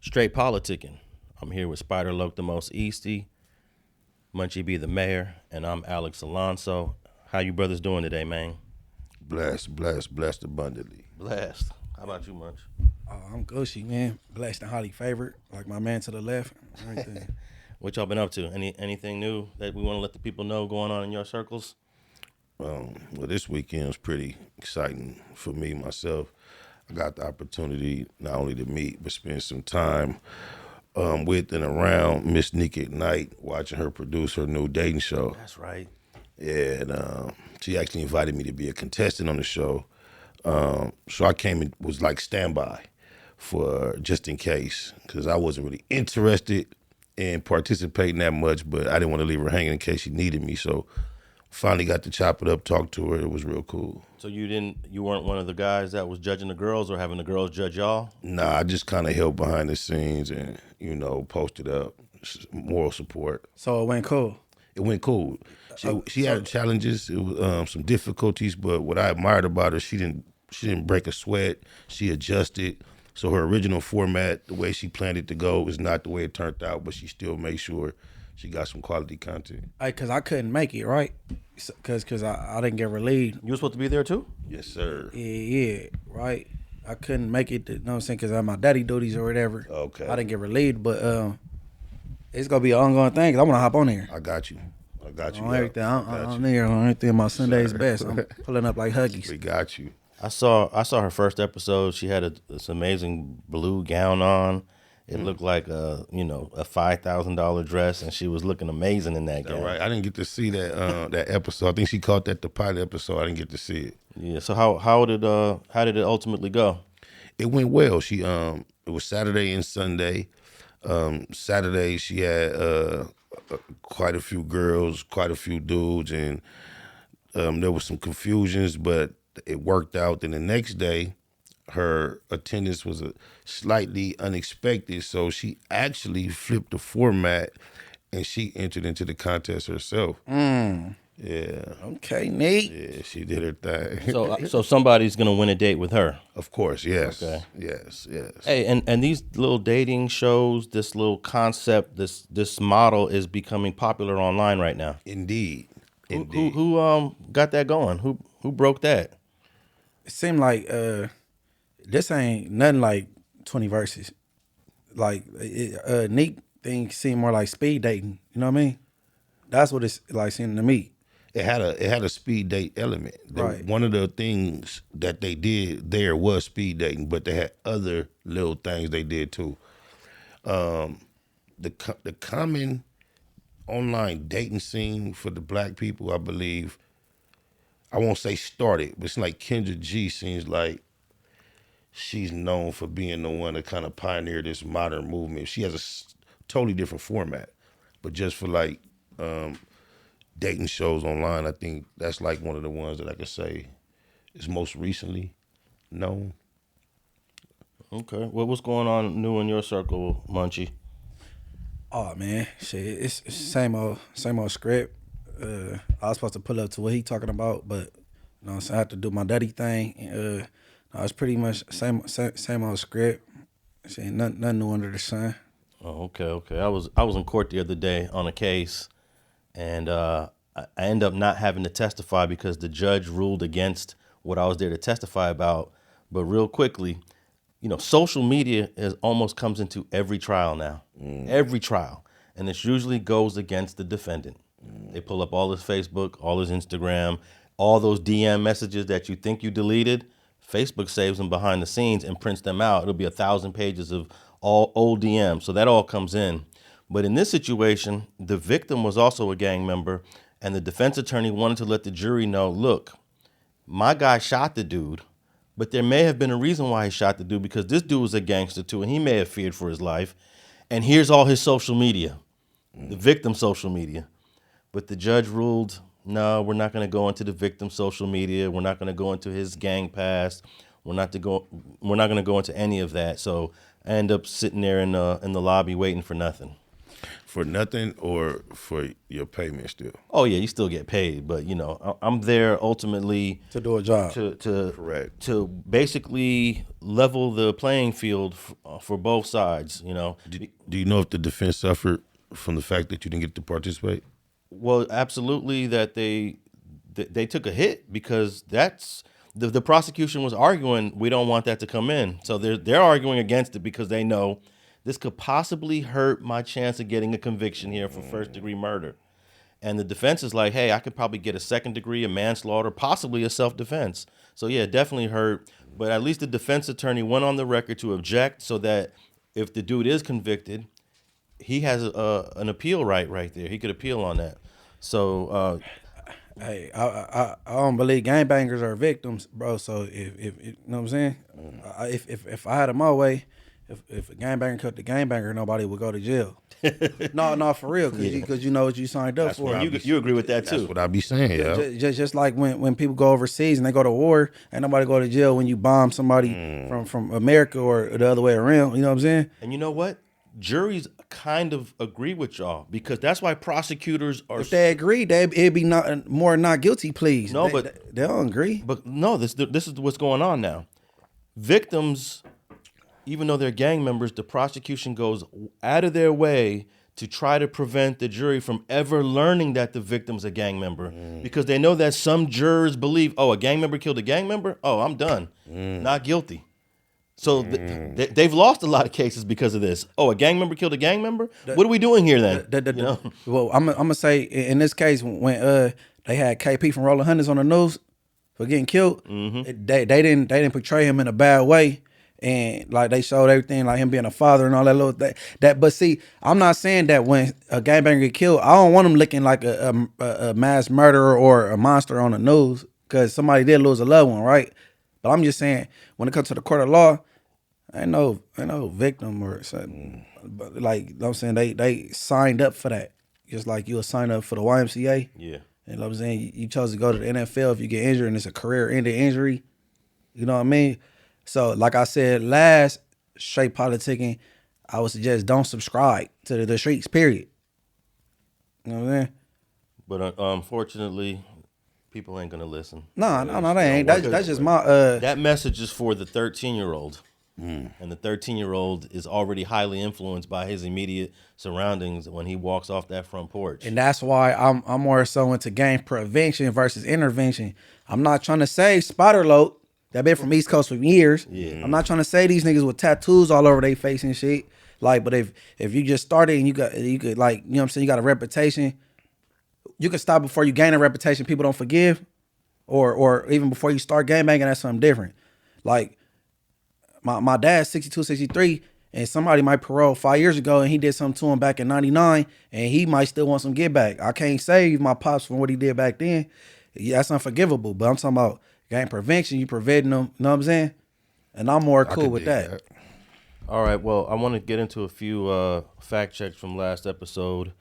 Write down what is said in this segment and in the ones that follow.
Straight politicking. I'm here with Spider Loc, the most easty, Munchie B, the mayor, and I'm Alex Alonso. How you brothers doing today, man? Blessed abundantly. Blessed. How about you, Munch? I'm Gucci, man. Blessed and highly favored, like my man to the left. Everything. What y'all been up to? Anything new that we want to let the people know going on in your circles? Well, this weekend was pretty exciting for me, myself. I got the opportunity not only to meet, but spend some time with and around Miss Nique at Nite, watching her produce her new dating show. That's right. Yeah, and she actually invited me to be a contestant on the show. So I came and was like standby for just in case, because I wasn't really interested in participating that much, but I didn't want to leave her hanging in case she needed me. So finally got to chop it up, talk to her. It was real cool. So you weren't one of the guys that was judging the girls or having the girls judge y'all? Nah, I just kind of helped behind the scenes and, posted up moral support. So it went cool. It went cool. She had challenges, it was, some difficulties, but what I admired about her, she didn't break a sweat. She adjusted. So her original format, the way she planned it to go, is not the way it turned out, but she still made sure she got some quality content. Because I couldn't make it, right? Because I didn't get relieved. You were supposed to be there too? Yes, sir. Yeah, right. I couldn't make it, you know what I'm saying, because I had my daddy duties or whatever. Okay. I didn't get relieved, but it's going to be an ongoing thing because I want to hop on here. I got you. On everything. I'm there on everything. My Sunday's best. I'm pulling up like Huggies. We got you. I saw her first episode. She had this amazing blue gown on. It looked like a $5,000 dress, and she was looking amazing in that gown. All right, I didn't get to see that that episode. I think she called that the pilot episode. I didn't get to see it. Yeah. So how did it ultimately go? It went well. She it was Saturday and Sunday. Saturday she had quite a few girls, quite a few dudes, and there was some confusions, but it worked out. Then the next day, her attendance was slightly unexpected, so she actually flipped the format and she entered into the contest herself. Yeah. Okay, neat. Yeah, she did her thing. So somebody's gonna win a date with her. Of course, yes. Okay. Yes. Hey, and these little dating shows, this little concept, this model is becoming popular online right now. Indeed. Who got that going? Who broke that? It seemed like this ain't nothing like 20 verses. Like Nique thing seemed more like speed dating. You know what I mean? That's what it's like seeming to me. It had a speed date element. Right. One of the things that they did there was speed dating, but they had other little things they did too. The common online dating scene for the black people, I believe, I won't say started, but it's like Kendra G seems like she's known for being the one to kind of pioneer this modern movement. She has a totally different format, but just for like dating shows online, I think that's like one of the ones that I could say is most recently known. Okay. Well, what's going on new in your circle, Munchie? Oh man, shit, it's same old script. I was supposed to pull up to what he talking about, but so I had to do my daddy thing. No, it's pretty much same old script. Shit, nothing new under the sun. Oh, okay. I was in court the other day on a case, and I ended up not having to testify because the judge ruled against what I was there to testify about. But real quickly, social media almost comes into every trial now. Every trial. And it usually goes against the defendant. They pull up all his Facebook, all his Instagram, all those DM messages that you think you deleted. Facebook saves them behind the scenes and prints them out. It'll be 1,000 pages of all old DMs. So that all comes in. But in this situation, the victim was also a gang member, and the defense attorney wanted to let the jury know, look, my guy shot the dude, but there may have been a reason why he shot the dude, because this dude was a gangster too, and he may have feared for his life. And here's all his social media, the victim's social media. But the judge ruled, no, we're not going to go into the victim's social media. We're not going to go into his gang past. We're not going to go into any of that. So I end up sitting there in the lobby waiting for nothing. For nothing or for your payment still? Oh yeah, you still get paid, but you know, I'm there ultimately to do a job. to Correct. to basically level the playing field for both sides. You know, Do you know if the defense suffered from the fact that you didn't get to participate? well, absolutely that they took a hit because that's the prosecution was arguing we don't want that to come in, so they're arguing against it because they know this could possibly hurt my chance of getting a conviction here for first degree murder. And the defense is like, hey, I could probably get a second degree, a manslaughter, possibly a self-defense. So yeah, it definitely hurt. But at least the defense attorney went on the record to object so that if the dude is convicted, he has an appeal right there. He could appeal on that. So Hey, I don't believe gangbangers are victims, bro. So if you know what I'm saying, if I had it my way, if a gangbanger killed the gangbanger, nobody would go to jail. No, for real, because you know what you signed up for. you agree with that too. That's what I be saying, yeah. Just like when people go overseas and they go to war, ain't nobody go to jail when you bomb somebody from America or the other way around. You know what I'm saying? And you know what? Juries kind of agree with y'all because that's why prosecutors are. If they agree, it'd be more not guilty pleas. No, but they don't agree. But no, this is what's going on now. Victims, even though they're gang members, the prosecution goes out of their way to try to prevent the jury from ever learning that the victim's a gang member because they know that some jurors believe, oh, a gang member killed a gang member? Oh, I'm done. Not guilty. So they've lost a lot of cases because of this. Oh, a gang member killed a gang member? What are we doing here then? You know? Well, I'm gonna say in this case when they had KP from Rolling Hundreds on the news for getting killed, they didn't portray him in a bad way, and like they showed everything like him being a father and all that little that. But see, I'm not saying that when a gangbanger get killed, I don't want him looking like a mass murderer or a monster on the news because somebody did lose a loved one, right? But I'm just saying when it comes to the court of law, ain't no victim or something. But like you know what I'm saying, they signed up for that. Just like you would sign up for the YMCA. Yeah. You know what I'm saying? You chose to go to the NFL if you get injured and it's a career-ending injury. You know what I mean? So like I said last, straight politicking, I would suggest don't subscribe to the streets, period. You know what I'm saying? But unfortunately, people ain't gonna listen. No, they ain't. That's just my That message is for the 13-year-old. And the 13-year-old is already highly influenced by his immediate surroundings when he walks off that front porch. And that's why I'm more so into gang prevention versus intervention. I'm not trying to say Spider Loc, that been from East Coast for years. Yeah. I'm not trying to say these niggas with tattoos all over their face and shit. Like, but if you just started and you could like, you know what I'm saying, you got a reputation, you can stop before you gain a reputation people don't forgive. Or even before you start gangbanging, that's something different. Like, my dad's 62, 63, and somebody might parole 5 years ago and he did something to him back in 99, and he might still want some get back. I can't save my pops from what he did back then. Yeah, that's unforgivable. But I'm talking about gang prevention, you preventing them, you know what I'm saying? And I'm more cool with that. All right, well, I want to get into a few fact checks from last episode.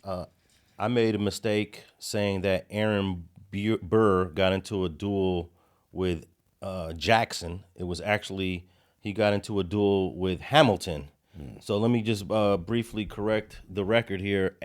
I made a mistake saying that Aaron Buhr got into a duel with Jackson. It was actually, he got into a duel with Hamilton. So let me just briefly correct the record here.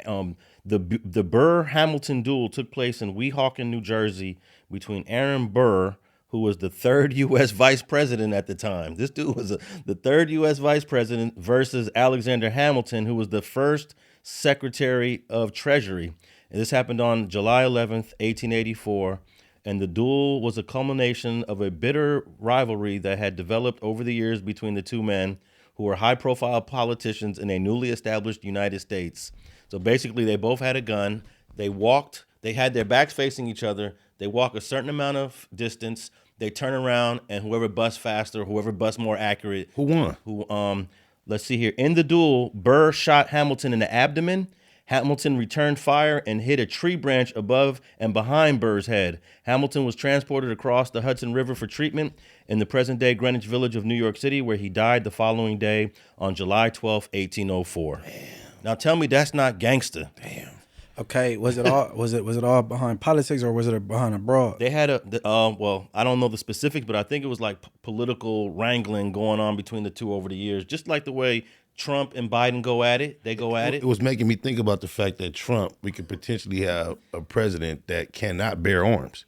The Buhr-Hamilton duel took place in Weehawken, New Jersey, between Aaron Buhr, who was the third U.S. vice president at the time. This dude was the third U.S. vice president versus Alexander Hamilton, who was the first Secretary of Treasury. And this happened on July 11th, 1884. And the duel was a culmination of a bitter rivalry that had developed over the years between the two men who were high-profile politicians in a newly established United States. So basically, they both had a gun. They walked. They had their backs facing each other. They walk a certain amount of distance. They turn around, and whoever busts faster, whoever busts more accurate. Who won? Let's see here. In the duel, Buhr shot Hamilton in the abdomen. Hamilton returned fire and hit a tree branch above and behind Buhr's head. Hamilton was transported across the Hudson River for treatment in the present-day Greenwich Village of New York City, where he died the following day on July 12, 1804. Damn. Now tell me that's not gangster. Damn. Okay, was it all behind politics or was it behind a broad? They had well, I don't know the specifics, but I think it was like political wrangling going on between the two over the years, just like the way Trump and Biden go at it. They go at it. It was making me think about the fact that Trump, we could potentially have a president that cannot bear arms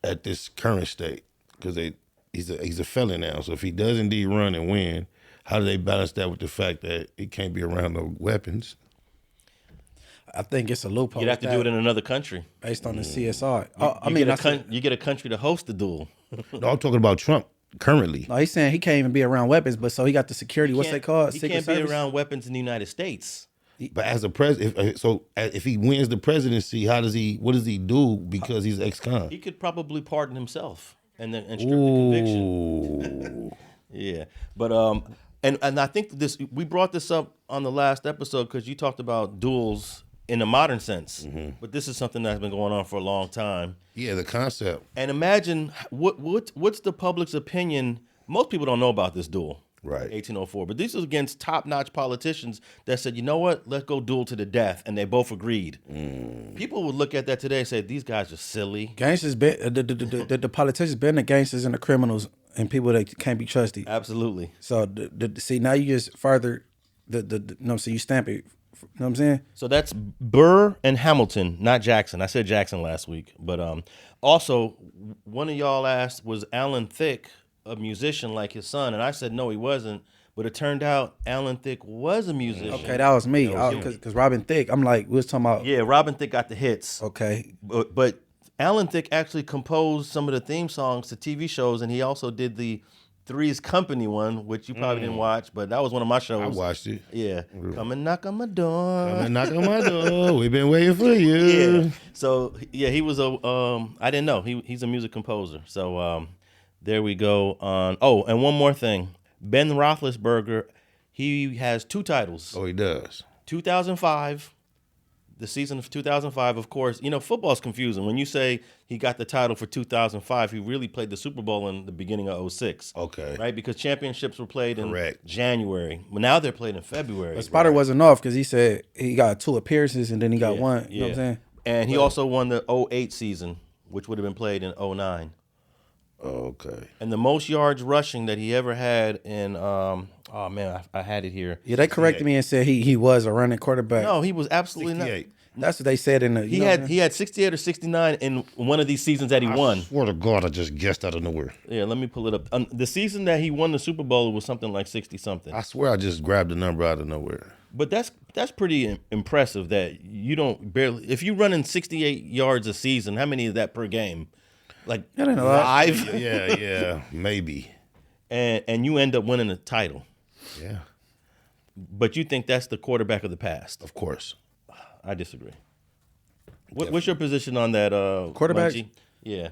at this current state because he's a felon now. So if he does indeed run and win, how do they balance that with the fact that he can't be around no weapons? I think it's a loophole. You'd have to do it in another country based on the CSR. You get a country to host the duel. No, I'm talking about Trump currently. No, he's saying he can't even be around weapons, but so he got the security. What's they called? He Secret can't be Service? around weapons in the United States. But as a president, if he wins the presidency, what does he do because he's ex-con? He could probably pardon himself and strip the conviction. Yeah, but and I think we brought this up on the last episode because you talked about duels in a modern sense, but this is something that's been going on for a long time. Yeah, the concept. And imagine what's the public's opinion? Most people don't know about this duel, right? 1804, but this is against top-notch politicians that said, you know what, let's go duel to the death, and they both agreed. People would look at that today and say, these guys are silly. Gangsters been the politicians been the gangsters and the criminals and people that can't be trusted. Absolutely. So see now you just further so you stamp it. You know what I'm saying? So that's Buhr and Hamilton, not Jackson. I said Jackson last week. But also, one of y'all asked, was Alan Thicke a musician like his son? And I said, no, he wasn't. But it turned out Alan Thicke was a musician. Okay, that was me. Because Robin Thicke, I'm like, we was talking about. Yeah, Robin Thicke got the hits. Okay. But Alan Thicke actually composed some of the theme songs to TV shows, and he also did the Three's Company one, which you probably didn't watch, but that was one of my shows. I watched it. Yeah. Come and knock on my door. Come and knock on my door. We've been waiting for you. Yeah. So, yeah, he was I didn't know. He's a music composer. So, there we go on. Oh, and one more thing. Ben Roethlisberger, he has 2 titles. Oh, he does. 2005. The season of 2005, of course, football's confusing. When you say he got the title for 2005, he really played the Super Bowl in the beginning of 06. Okay. Right? Because championships were played in January. Well, now they're played in February. But Spider wasn't off because he said he got 2 appearances and then he got one. You know what I'm saying? And he also won the 08 season, which would have been played in 09. Okay. And the most yards rushing that he ever had in, I had it here. Yeah, they corrected me and said he was a running quarterback. No, he was absolutely 68. not. That's what they said in the. He had 68 or 69 in one of these seasons that he won. I swear to God, I just guessed out of nowhere. Yeah, let me pull it up. The season that he won the Super Bowl was something like 60-something. I swear I just grabbed the number out of nowhere. But that's pretty impressive that you don't barely. If you running 68 yards a season, how many is that per game? Like 5? Yeah, maybe. And you end up winning a title. Yeah. But you think that's the quarterback of the past? Of course. I disagree. What's your position on that, quarterback? Munchie? Yeah.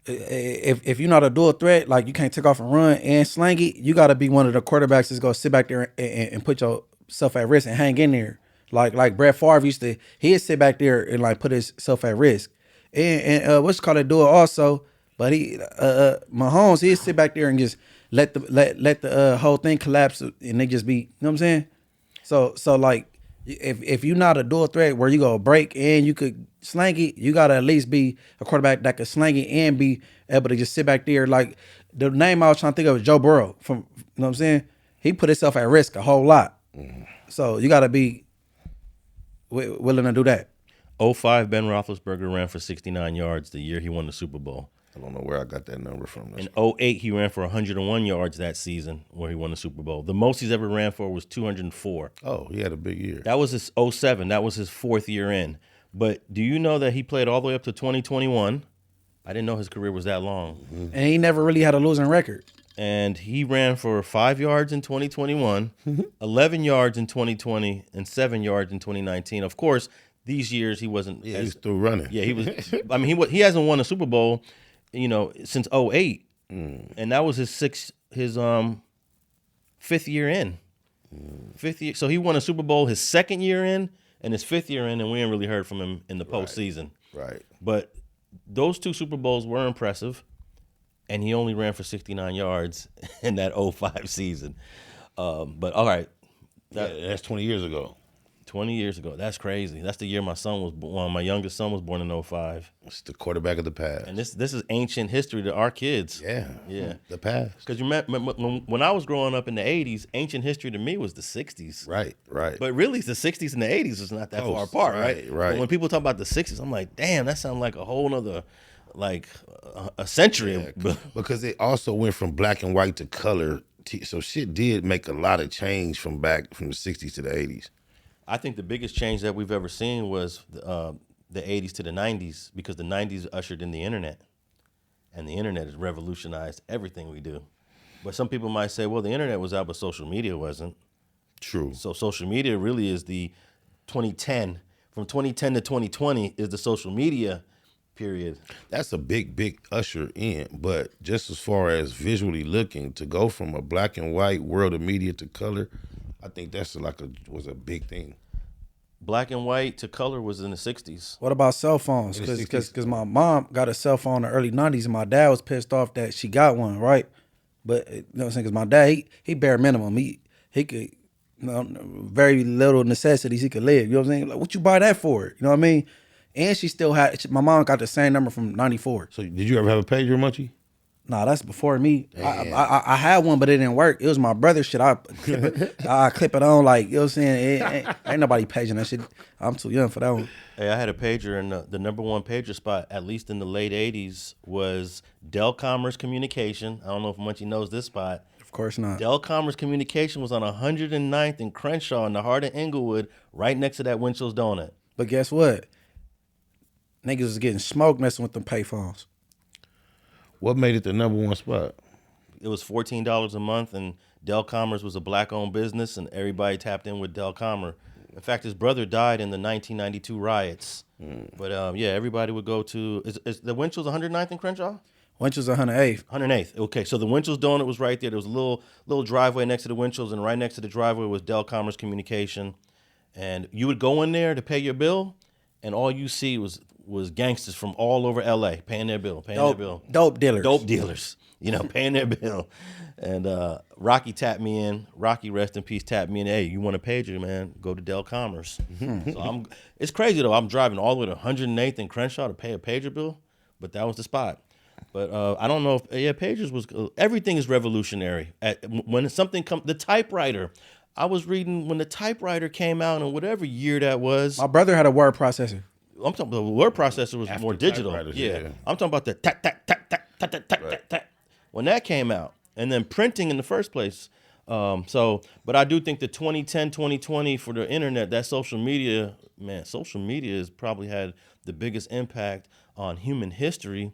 If you're not a dual threat, like you can't take off and run and slang it, you got to be one of the quarterbacks that's going to sit back there and put yourself at risk and hang in there. Like Brett Favre he'd sit back there and like put himself at risk. And what's called a duel also, but Mahomes, he'd sit back there and just let the whole thing collapse and they just be, you know what I'm saying? So like if you're not a dual threat where you go break and you could slang it, you gotta at least be a quarterback that could slang it and be able to just sit back there. Like the name I was trying to think of was Joe Burrow from, you know what I'm saying? He put himself at risk a whole lot. So you gotta be willing to do that. 05, Ben Roethlisberger ran for 69 yards the year he won the Super Bowl. I don't know where I got that number from. In 08, he ran for 101 yards that season where he won the Super Bowl. The most he's ever ran for was 204. Oh, he had a big year. That was his 07. That was his 4th year in. But do you know that he played all the way up to 2021? I didn't know his career was that long. And he never really had a losing record. And he ran for 5 yards in 2021, 11 yards in 2020, and 7 yards in 2019. Of course, these years he wasn't. Yeah, he was still running. Yeah, he was. I mean, he hasn't won a Super Bowl, since 08, and that was his 5th year in. 5th year. So he won a Super Bowl his 2nd year in and his 5th year in, and we ain't really heard from him in the postseason. Right. But those 2 Super Bowls were impressive, and he only ran for 69 yards in that 05 season. But all right. That's 20 years ago. 20 years ago. That's crazy. That's the year my son was born. My youngest son was born in 05. It's the quarterback of the past. And this is ancient history to our kids. Yeah. The past. Because you when I was growing up in the 80s, ancient history to me was the 60s. Right. But really, the 60s and the 80s is not that far apart, right? Right. But when people talk about the 60s, I'm like, damn, that sounds like a whole nother, like a century. Yeah, because it also went from black and white to color. So shit did make a lot of change from the 60s to the 80s. I think the biggest change that we've ever seen was the 80s to the 90s, because the 90s ushered in the internet, and the internet has revolutionized everything we do. But some people might say, well, the internet was out, but social media wasn't. True. So social media really is the 2010. From 2010 to 2020 is the social media period. That's a big usher in. But just as far as visually looking, to go from a black and white world of media to color, I think that's was a big thing. Black and white to color was in the 60s. What about cell phones? Because my mom got a cell phone in the early 90s, and my dad was pissed off that she got one, right? But, you know what I'm saying? Because my dad, he bare minimum. He could, very little necessities he could live. You know what I'm saying? Like, what you buy that for? You know what I mean? And she still had, my mom got the same number from 94. So did you ever have a pager, Munchie? Nah, that's before me. I had one, but it didn't work. It was my brother's shit. I clip it on, like, you know what I'm saying? Ain't nobody paging that shit. I'm too young for that one. Hey, I had a pager, and the number one pager spot, at least in the late 80s, was Deul Commerce Communication. I don't know if Munchie knows this spot. Of course not. Deul Commerce Communication was on 109th and Crenshaw in the heart of Inglewood, right next to that Winchell's Donut. But guess what? Niggas was getting smoked messing with them payphones. What made it the number one spot? It was $14 a month, and Deul Commerce was a black-owned business, and everybody tapped in with Deul Commerce. In fact, his brother died in the 1992 riots. But yeah, everybody would go to. Is the Winchell's 109th and Crenshaw? Winchell's 108th. 108th. Okay, so the Winchell's Donut was right there. There was a little driveway next to the Winchell's, and right next to the driveway was Deul Commerce Communication. And you would go in there to pay your bill, and all you see was gangsters from all over L.A. paying their bill. Dope dealers. You know, paying their bill. And Rocky tapped me in. Rocky, rest in peace, tapped me in. Hey, you want a pager, man? Go to Deul Commerce. So it's crazy, though. I'm driving all the way to 108th and Crenshaw to pay a pager bill, but that was the spot. But I don't know if, pagers was, everything is revolutionary. When something comes, the typewriter. I was reading when the typewriter came out in whatever year that was. My brother had a word processor. I'm talking about the word processor was After more digital. yeah. I'm talking about the tack, tack, tack, tack, tack, tack, tack, tack, tack. When that came out, and then printing in the first place. But I do think the 2010, 2020 for the internet, that social media has probably had the biggest impact on human history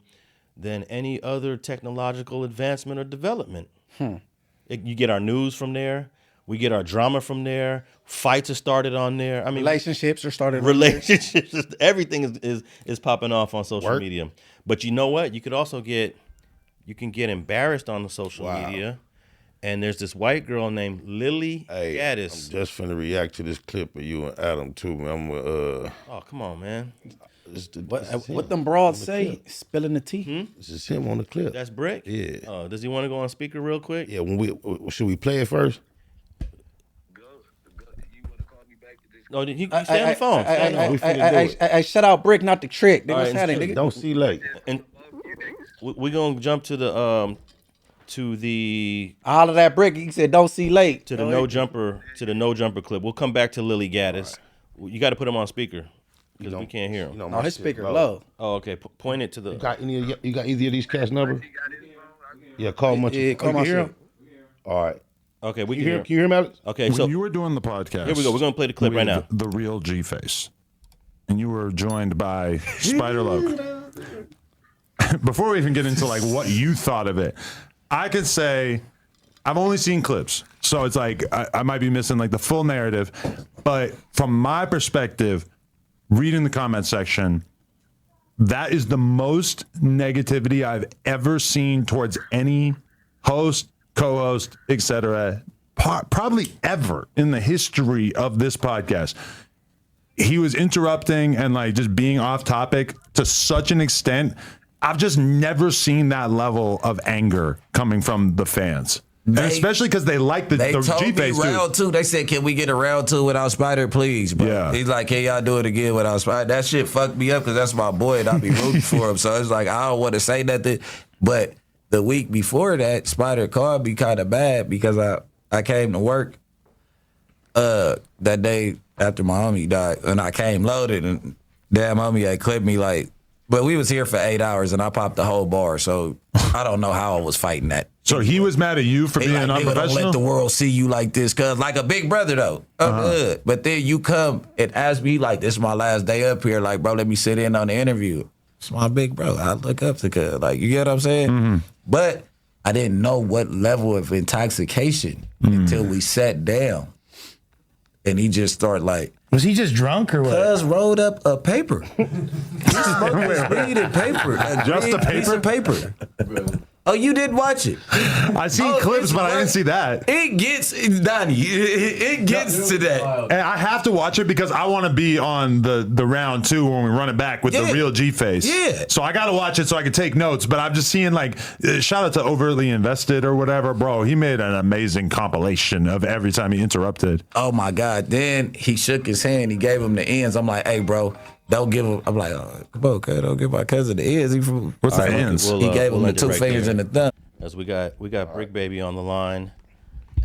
than any other technological advancement or development. You get our news from there. We get our drama from there. Fights are started on there. I mean, relationships are started. Relationships, everything is popping off on social media. But you know what? You can get embarrassed on the social media. And there's this white girl named Lily Gaddus. I'm just finna react to this clip of you and Adam too, man. Oh, come on, man. What them broads say? Spilling the tea. This is him on the clip. That's Bricc? Yeah. Does he want to go on speaker real quick? Yeah. Should we play it first? No, you stay on the phone. Hey, shout out Bricc, not the trick. They All right, don't see late. And we're gonna jump to the I hollered at Bricc. He said, "Don't see late." To the no jumper clip. We'll come back to Lily Gaddus. Right. You got to put him on speaker because we can't hear him. No, his speaker low. Oh, okay. Point it to the. You got either of these cats number? Yeah, call Munchie. Yeah, call my shit. All right. Okay, we can hear. Can you hear him, Alex? Okay, when you were doing the podcast, here we go. We're gonna play the clip right now. The real G-Face, and you were joined by Spider Loc. Before we even get into like what you thought of it, I could say I've only seen clips, so it's like I might be missing like the full narrative. But from my perspective, reading the comment section, that is the most negativity I've ever seen towards any host, co-host, etc., probably ever in the history of this podcast. He was interrupting and like just being off topic to such an extent. I've just never seen that level of anger coming from the fans. Especially because they like the They told me G-Face round two. They said, "Can we get a round two without Spider, please?" Bro. Yeah. He's like, "Can y'all do it again without Spider?" That shit fucked me up because that's my boy and I be rooting for him. So it's like I don't want to say nothing. But the week before that, Spider called me kind of bad because I came to work that day after my homie died, and I came loaded, and damn homie had clipped me like. But we was here for 8 hours, and I popped the whole bar, so I don't know how I was fighting that. So he was mad at you for being like, unprofessional? Don't let the world see you like this, cuz like a big brother, though. Good. But then you come and ask me, like, this is my last day up here. Like, bro, let me sit in on the interview. It's my big bro. I look up to cuz. Like, you get what I'm saying? But I didn't know what level of intoxication until we sat down. And he just started like, was he just drunk or what? cuz rolled up a paper. He smoked his weed and paper. Just a piece of paper. Oh, you didn't watch it? I seen clips, but I didn't see that. It gets, Donnie, it gets to that. And I have to watch it because I want to be on the round two when we run it back with the real G-Face. Yeah. So I got to watch it so I can take notes. But I'm just seeing like, shout out to Overtly Invested or whatever, bro. He made an amazing compilation of every time he interrupted. Oh my God. Then he shook his hand. He gave him the ends. I'm like, hey, bro, don't give him. I'm like, oh, come on, cuz, don't give my cousin the ends. He from, What's the ends? He gave him the two fingers and the thumb. As we got Bricc Baby on the line,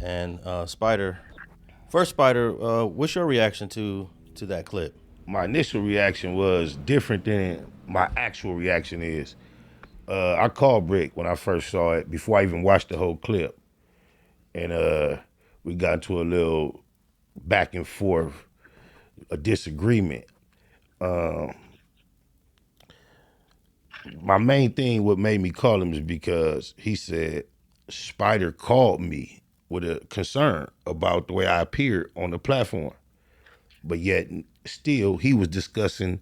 and Spider. First, Spider, what's your reaction to that clip? My initial reaction was different than my actual reaction is. I called Bricc when I first saw it, before I even watched the whole clip. And we got into a little back and forth, a disagreement. My main thing, what made me call him, is because he said Spider called me with a concern about the way I appeared on the platform. But yet still he was discussing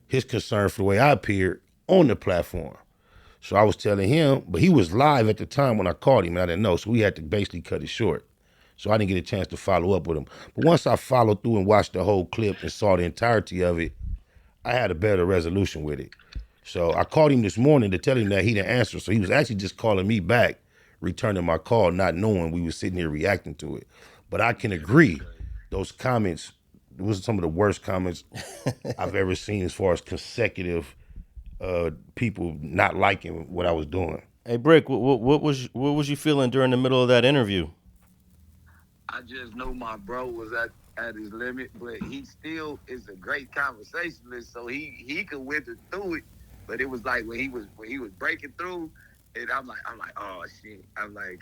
his concern for the way I appeared on the platform. So I was telling him, but he was live at the time when I called him and I didn't know, so we had to basically cut it short. So I didn't get a chance to follow up with him. But once I followed through and watched the whole clip and saw the entirety of it, I had a better resolution with it. So I called him this morning to tell him that he didn't answer. So he was actually just calling me back, returning my call, not knowing we were sitting here reacting to it. But I can agree, those comments, it was some of the worst comments I've ever seen as far as consecutive people not liking what I was doing. Hey, Bricc, what was you feeling during the middle of that interview? I just know my bro was at his limit, but he still is a great conversationalist, so he could wither through it. But it was like when he was breaking through, and I'm like, oh shit. I'm like,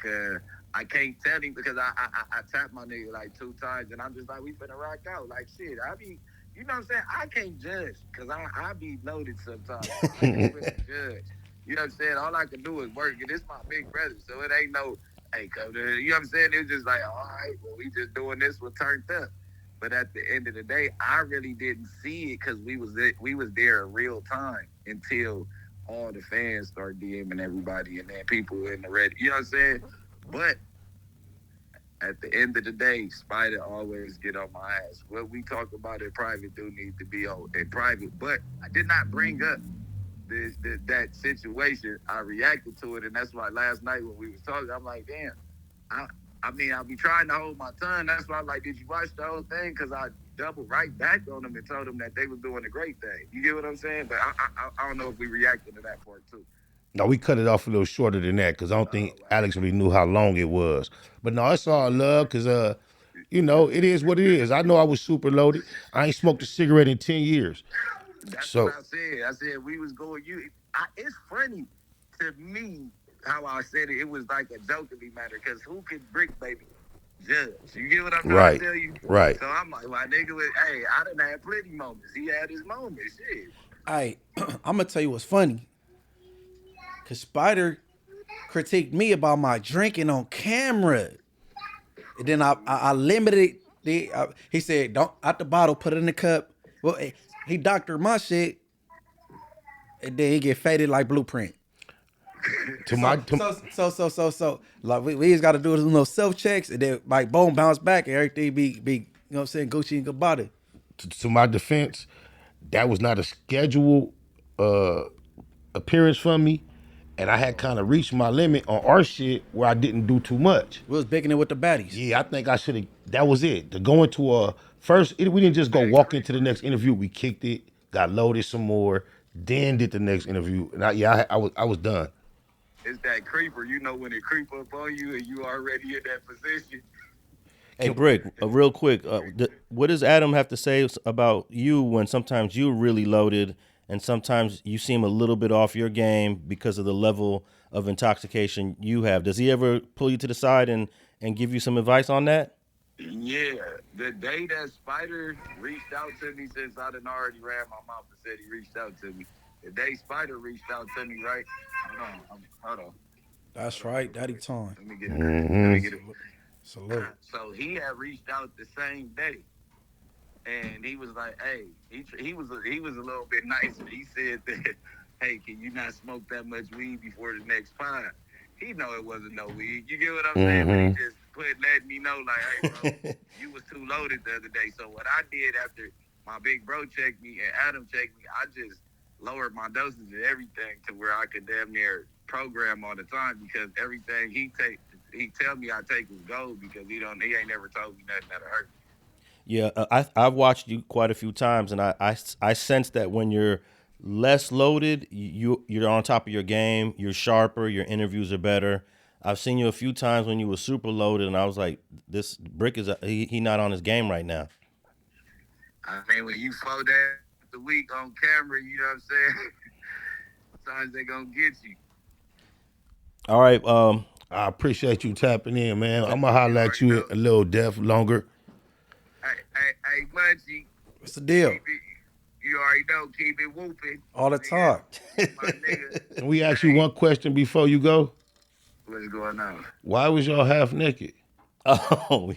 I can't tell him because I tapped my nigga like 2 times, and I'm just like, we finna rock out. Like shit, I be, you know what I'm saying? I can't judge because I be loaded sometimes. I can't really judge. You know what I'm saying? All I can do is work, and it's my big brother, so it ain't no, hey, come to, you know what I'm saying? It was just like, all right, well, we just doing this, we're turned up. But at the end of the day, I really didn't see it because we was there in real time until all the fans start DMing everybody and then people in the red. You know what I'm saying? But at the end of the day, Spider always get on my ass. What we talk about in private do need to be in private. But I did not bring up that situation. I reacted to it, and that's why last night when we was talking, I'm like, damn, I mean, I'll be trying to hold my tongue. That's why I'm like, did you watch the whole thing? Because I doubled right back on them and told them that they was doing a great thing. You get what I'm saying? But I don't know if we reacted to that part too. No, we cut it off a little shorter than that because I don't think Alex really knew how long it was. But no, it's all love because, you know, it is what it is. I know I was super loaded. I ain't smoked a cigarette in 10 years. That's what I said. I said we was going, it's funny to me how I said it. It was like a jokingly matter because who could Bricc Baby judge? You get what I'm trying to tell you? Right. So I'm like, my nigga was, hey, I done had plenty moments. He had his moments. Shit. Hey, I'm going to tell you what's funny. Because Spider critiqued me about my drinking on camera. And then I limited he said, don't, out the bottle, put it in the cup. Well, he doctored my shit. And then he get faded like Blueprint. So like we just got to do little self checks and then like boom, bounce back and everything be you know what I'm saying, Gucci and Gabbana. To my defense, that was not a scheduled appearance from me, and I had kind of reached my limit on our shit where I didn't do too much. We was baking it with the baddies. Yeah, I think I should have. That was it. To go into we didn't just go walk into the next interview. We kicked it, got loaded some more, then did the next interview, and I was done. It's that creeper, you know, when it creep up on you and you already in that position. Hey, Bricc, real quick, what does Adam have to say about you when sometimes you're really loaded and sometimes you seem a little bit off your game because of the level of intoxication you have? Does he ever pull you to the side and give you some advice on that? Yeah, the day that Spider reached out to me, since I done already ran my mouth and said he reached out to me, the day Spider reached out to me, right? Hold on. That's right, Daddy Time. Let me get it. Salute. So he had reached out the same day, and he was like, "Hey," he was a little bit nicer. He said that, "Hey, can you not smoke that much weed before the next pod?" He know it wasn't no weed. You get what I'm saying? But he just letting me know, like, "Hey, bro, you was too loaded the other day." So what I did after my big bro checked me and Adam checked me, I just lowered my dosage of everything to where I could damn near program all the time, because everything he tell me I take is gold, because he ain't never told me nothing that'll hurt me. Yeah, I've watched you quite a few times, and I sense that when you're less loaded, you're on top of your game, you're sharper, your interviews are better. I've seen you a few times when you were super loaded, and I was like, this Bricc is he not on his game right now. I mean, when you slow down the week on camera, you know what I'm saying? Sometimes they gonna get you. All right, I appreciate you tapping in, man. I'm gonna holler at you a little longer. Hey, Munchie. What's the deal? You already know, keep it whooping. All the time. My nigga. Can we ask you one question before you go? What's going on? Why was y'all half naked? oh,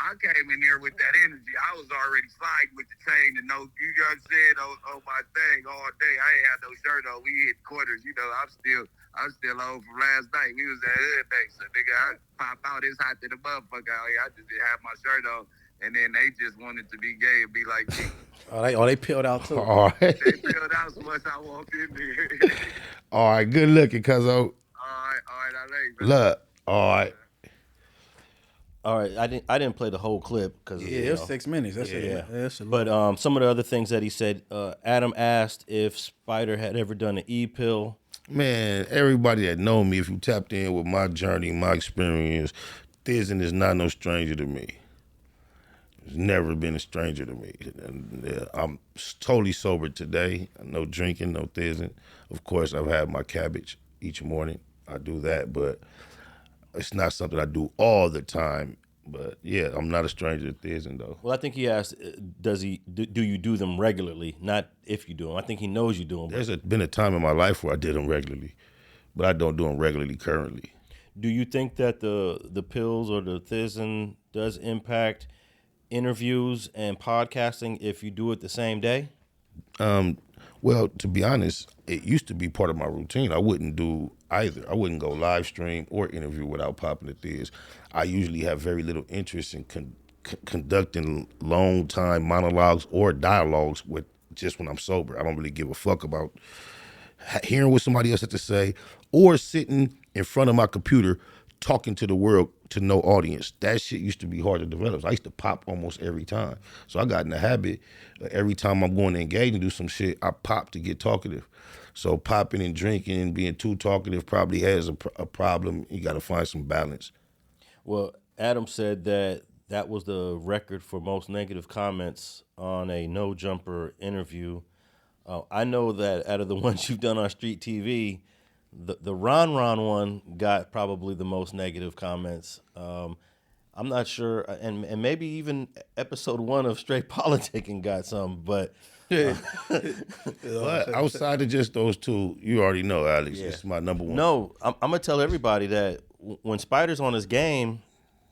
I came in there with that energy. I was already sliding with the chain and you know what I'm saying, on my thing all day. I ain't had no shirt on. We hit quarters. You know, I'm still on from last night. We was at hood day. So, nigga, I pop out. It's hot to the motherfucker out here. I just didn't have my shirt on. And then they just wanted to be gay and be like me. They peeled out too. All right. They peeled out so much I walked in there. All right, good looking, cuzzo. All right, I like that. Look, all right. all right. I didn't play the whole clip because Yeah, it was 6 minutes. That's it. Yeah, But some of the other things that he said, Adam asked if Spider had ever done an E-pill. Man, everybody that know me, if you tapped in with my journey, my experience, Thizzin is not no stranger to me. It's never been a stranger to me. And, I'm totally sober today. No drinking, no Thizzin. Of course, I've had my cabbage each morning. I do that, but it's not something I do all the time. But yeah, I'm not a stranger to Thizzin though. Well, I think he asked, do you do them regularly? Not if you do them. I think he knows you do them. There's been a time in my life where I did them regularly, but I don't do them regularly currently. Do you think that the pills or the Thizzin does impact interviews and podcasting if you do it the same day? Well, to be honest, it used to be part of my routine. I wouldn't do either. I wouldn't go live stream or interview without popping the Thiz. I usually have very little interest in conducting long time monologues or dialogues with just when I'm sober. I don't really give a fuck about hearing what somebody else has to say or sitting in front of my computer talking to the world to no audience. That shit used to be hard to develop. So I used to pop almost every time. So I got in the habit, every time I'm going to engage and do some shit, I pop to get talkative. So popping and drinking and being too talkative probably has a problem. You got to find some balance. Well, Adam said that was the record for most negative comments on a No Jumper interview. I know that out of the ones you've done on Street TV, the Ron one got probably the most negative comments. I'm not sure, and maybe even episode 1 of Straight Politicking got some, but But outside of just those two, you already know, Alex, it's my number one. No, I'm gonna tell everybody that when Spider's on his game,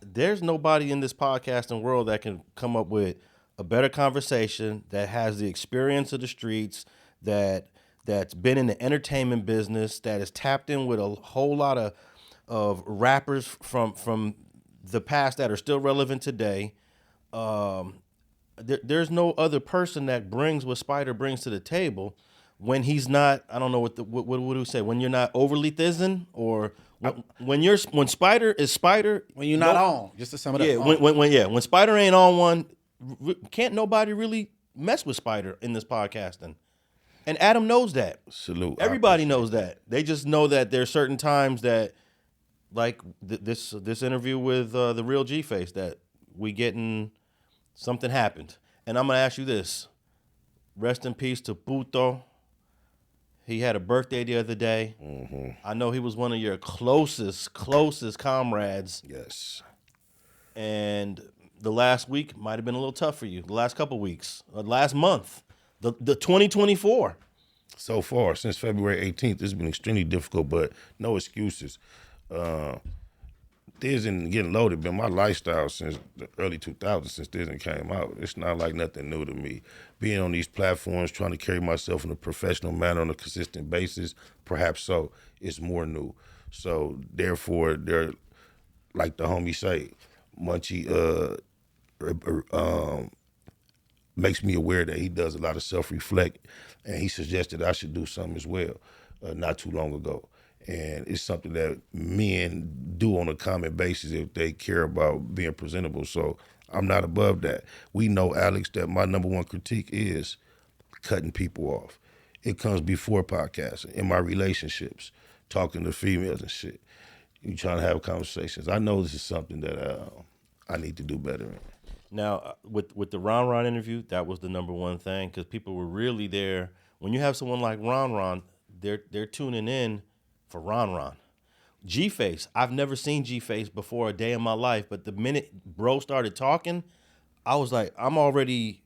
there's nobody in this podcasting world that can come up with a better conversation, that has the experience of the streets, that's been in the entertainment business, that is tapped in with a whole lot of rappers from the past that are still relevant today. There's no other person that brings what Spider brings to the table, when he's not, I don't know what do we say? When you're not overly thizzing, or when Spider is Spider. When you're not on, just to sum it yeah, up. When Spider ain't on one, can't nobody really mess with Spider in this podcasting. And Adam knows that. Salute. Everybody knows that. They just know that there's certain times that, like this interview with the real G-Face, that we getting something happened. And I'm gonna ask you this: rest in peace to Puto. He had a birthday the other day. Mm-hmm. I know he was one of your closest comrades. Yes. And the last week might have been a little tough for you. The last couple weeks, last month. The 2024. So far, since February 18th, it's been extremely difficult, but no excuses. Disney getting loaded been my lifestyle since the early 2000s, since Disney came out. It's not like nothing new to me. Being on these platforms, trying to carry myself in a professional manner on a consistent basis, perhaps so, is more new. So therefore, they're, like the homie say, Munchie makes me aware that he does a lot of self-reflect, and he suggested I should do something as well not too long ago. And it's something that men do on a common basis if they care about being presentable. So I'm not above that. We know, Alex, that my number one critique is cutting people off. It comes before podcasting, in my relationships, talking to females and shit. You trying to have conversations. I know this is something that I need to do better in. Now, with the Ron interview, that was the number one thing, because people were really there. When you have someone like Ron, they're tuning in for Ron. G-Face, I've never seen G-Face before a day in my life, but the minute bro started talking, I was like, I'm already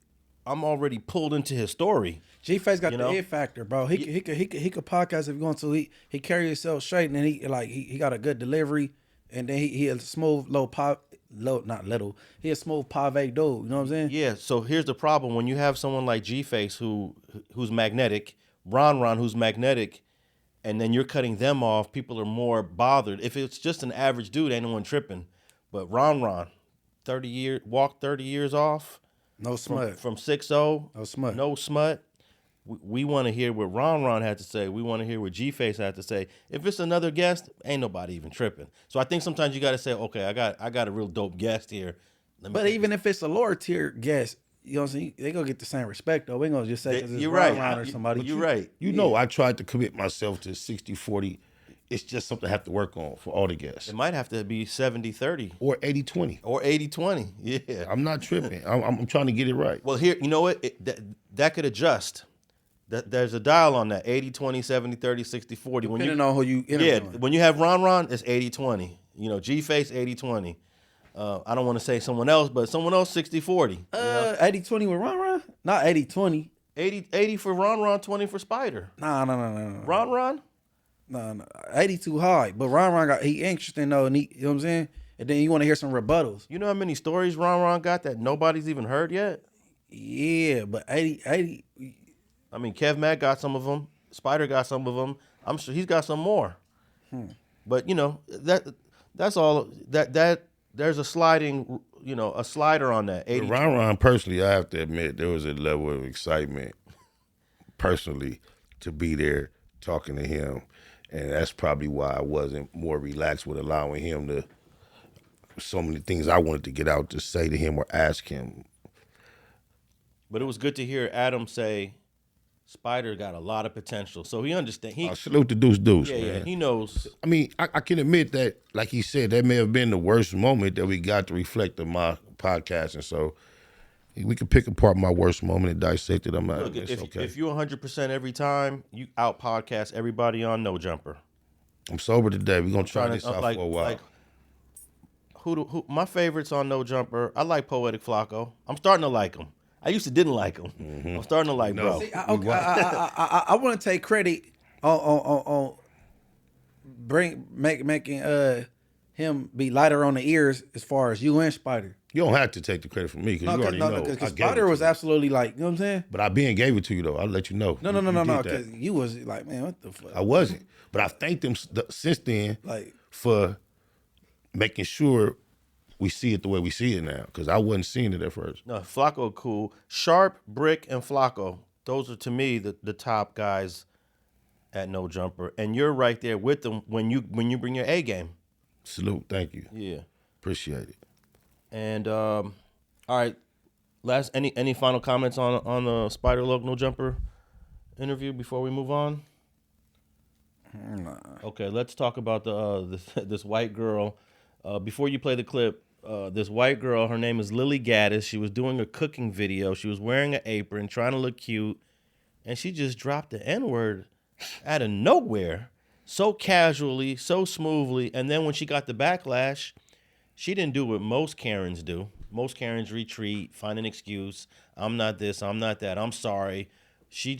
pulled into his story. G-Face got the it factor, bro. He could podcast if he wants to. He carry himself straight, and then he got a good delivery, and then he a smooth he a smooth pave dude. You know what I'm saying? Yeah. So here's the problem: when you have someone like G-Face who's magnetic, Ron who's magnetic, and then you're cutting them off, people are more bothered. If it's just an average dude, ain't no one tripping. But Ron, 30 years off. No smut. From 6-0. No smut. No smut. We want to hear what Ron had to say. We want to hear what G-Face had to say. If it's another guest, ain't nobody even tripping. So I think sometimes you got to say, okay, I got a real dope guest here. But even if it's a lower tier guest, you know what I'm saying? They gonna get the same respect though. We ain't gonna just say because it's Ron or somebody. You're right. You know, I tried to commit myself to 60-40. It's just something I have to work on for all the guests. It might have to be 70-30. Or 80-20. Or 80-20. Yeah. I'm not tripping. I'm trying to get it right. Well, here, you know what? That could adjust. There's a dial on that. 80-20, 70-30, 60-40. Depending on who you interviewing. Yeah, when you have Ron, it's 80-20. You know, G-Face, 80-20. I don't want to say someone else, but someone else, 60-40. 80-20 with Ron? Not 80-20. 80 for Ron, 20 for Spider. Nah. Ron? No. 80 too high. But Ron he interesting though, and you know what I'm saying? And then you want to hear some rebuttals. You know how many stories Ron got that nobody's even heard yet? Yeah, but 80. I mean, Kev Mack got some of them. Spider got some of them. I'm sure he's got some more. But you know that's all. That there's a sliding, a slider on that. 80. Ron, personally, I have to admit there was a level of excitement, personally, to be there talking to him, and that's probably why I wasn't more relaxed with allowing him to. So many things I wanted to get out to say to him or ask him. But it was good to hear Adam say, Spider got a lot of potential. So he understands. Salute to Deuce, man. Yeah, he knows. I mean, I can admit that, like he said, that may have been the worst moment that we got to reflect on my podcast. And so we can pick apart my worst moment and dissect it. Look, if you're 100% every time, you out podcast everybody on No Jumper. I'm sober today. We're going to try this out for a while. Who my favorites on No Jumper, I like Poetic Flacco. I'm starting to like him. I used to didn't like him. Mm-hmm. I'm starting to like bro. See, I want to take credit on making him be lighter on the ears as far as you and Spider. You don't have to take the credit from me because you already know. Because Spider was absolutely like, you know what I'm saying? But I gave it to you though. I'll let you know. No. Because you was like, man, what the fuck? I wasn't. But I thanked them since then for making sure we see it the way we see it now, because I wasn't seeing it at first. No, Flacco cool. Sharp, Bricc, and Flacco. those are to me the top guys at No Jumper, and you're right there with them when you bring your A game. Salute, thank you. Yeah, Appreciate it. and all right. Last any final comments on the Spider Loc No Jumper interview before we move on? Nah. Okay, let's talk about this white girl. Before you play the clip, this white girl, her name is Lily Gaddus. She was doing a cooking video. She was wearing an apron, trying to look cute, and she just dropped the N-word out of nowhere, so casually, so smoothly. And then when she got the backlash, she didn't do what most Karens do. Most Karens retreat, find an excuse. I'm not this, I'm not that, I'm sorry. She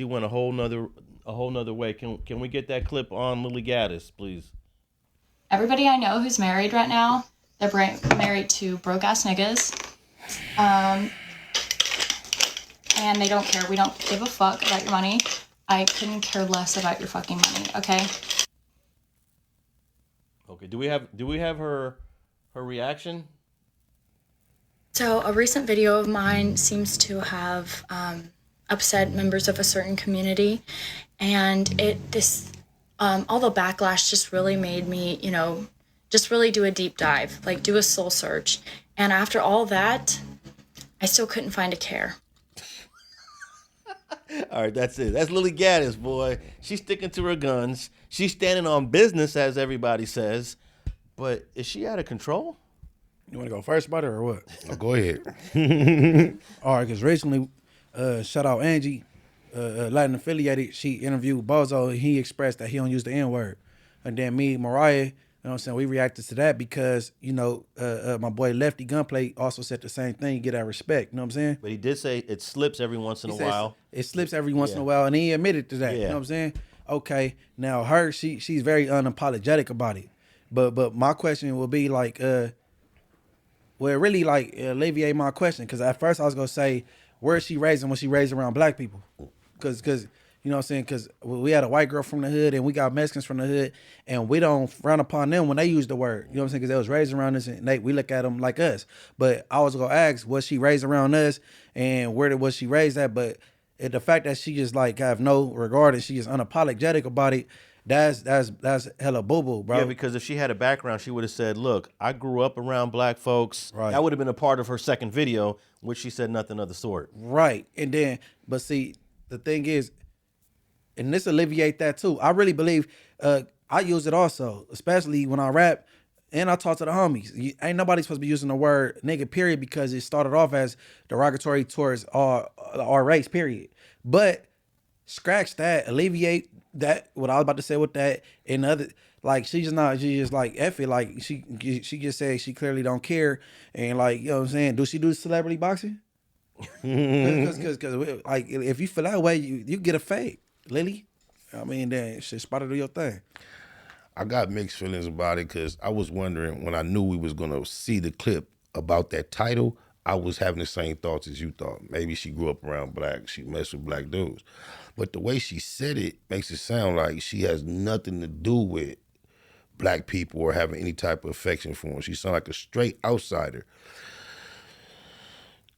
went a whole nother way. Can we get that clip on Lily Gaddus, please? Everybody I know who's married right now, they're married to broke-ass niggas. And they don't care. We don't give a fuck about your money. I couldn't care less about your fucking money, okay? Okay, do we have her reaction? So a recent video of mine seems to have upset members of a certain community, and all the backlash just really made me, just really do a deep dive, like do a soul search. And after all that, I still couldn't find a care. All right, that's it. That's Lily Gaddus, boy. She's sticking to her guns. She's standing on business, as everybody says. But is she out of control? You want to go first, Spider, or what? Oh, go ahead. All right, because recently, shout out Angie, Latin affiliated, she interviewed Bozo. He expressed that he don't use the N-word. And then me, Mariah, you know what I'm saying, we reacted to that because, my boy Lefty Gunplay also said the same thing, get that respect, you know what I'm saying? But he did say it slips every once in a while. It slips every once in a while, and he admitted to that, you know what I'm saying? Okay, now she's very unapologetic about it. But my question will be like, alleviate my question, because at first I was going to say, where is she raising when she raised around black people? Because you know what I'm saying? Because we had a white girl from the hood and we got Mexicans from the hood, and we don't frown upon them when they use the word. You know what I'm saying? Because they was raised around us, and we look at them like us. But I was going to ask, was she raised around us, and where was she raised at? But the fact that she just like have no regard and she is unapologetic about it, that's hella boo-boo, bro. Yeah, because if she had a background, she would have said, look, I grew up around black folks. Right. That would have been a part of her second video, which she said nothing of the sort. Right. And then, but see, the thing is, and this alleviate that too. I really believe I use it also, especially when I rap and I talk to the homies. Ain't nobody supposed to be using the word nigga, period, because it started off as derogatory towards our race, period. But scratch that, alleviate that, what I was about to say with that, and other, like, she just like, F it, like, she just said she clearly don't care, and like, you know what I'm saying, do she do celebrity boxing? Because like, if you feel that way, you get a fade, Lily. I mean, then shit, Spider, do your thing. I got mixed feelings about it because I was wondering when I knew we was going to see the clip about that title, I was having the same thoughts as you thought. Maybe she grew up around black, she messed with black dudes. But the way she said it makes it sound like she has nothing to do with black people or having any type of affection for them. She sounds like a straight outsider.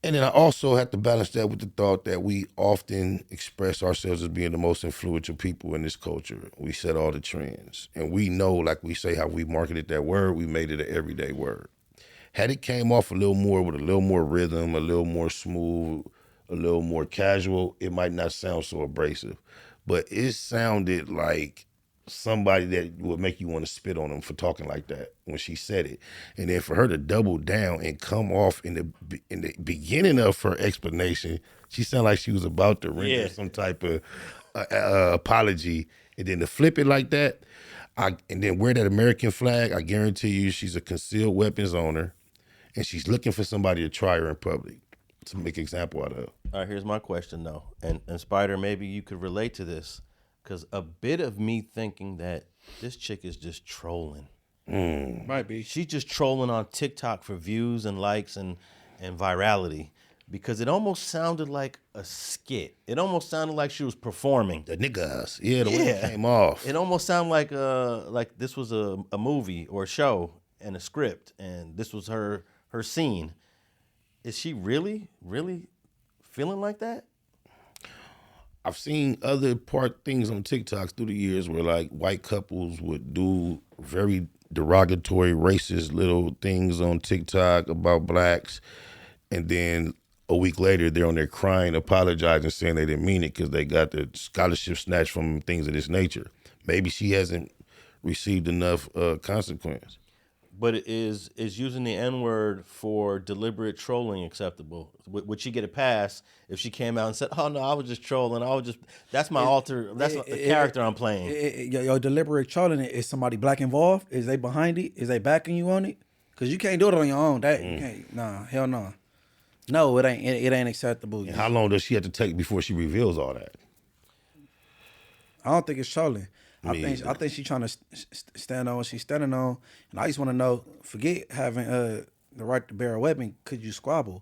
And then I also have to balance that with the thought that we often express ourselves as being the most influential people in this culture. We set all the trends. And we know, like we say, how we marketed that word, we made it an everyday word. Had it came off a little more with a little more rhythm, a little more smooth, a little more casual, it might not sound so abrasive. But it sounded like somebody that would make you want to spit on them for talking like that when she said it. And then for her to double down and come off in the beginning of her explanation, she sounded like she was about to render some type of apology. And then to flip it like that, and then wear that American flag, I guarantee you she's a concealed weapons owner, and she's looking for somebody to try her in public to make an example out of. All right, here's my question, though. And Spider, maybe you could relate to this. Because a bit of me thinking that this chick is just trolling. Might be. She's just trolling on TikTok for views and likes and virality. Because it almost sounded like a skit. It almost sounded like she was performing. The niggas. Yeah, the way it came off. It almost sounded like this was a movie or a show and a script. And this was her scene. Is she really, really feeling like that? I've seen other things on TikToks through the years where like white couples would do very derogatory, racist little things on TikTok about blacks, and then a week later they're on there crying, apologizing, saying they didn't mean it because they got the scholarship snatched from them, things of this nature. Maybe she hasn't received enough consequence. But is using the N-word for deliberate trolling acceptable? Would she get a pass if she came out and said, "Oh no, I was just trolling. That's my the character I'm playing." Your deliberate trolling, is somebody black involved? Is they behind it? Is they backing you on it? Because you can't do it on your own. You can't. Nah, hell no. No, it ain't. It ain't acceptable. And how long does she have to take before she reveals all that? I don't think it's trolling. I think she's trying to stand on what she's standing on, and I just want to know. Forget having the right to bear a weapon. Could you squabble?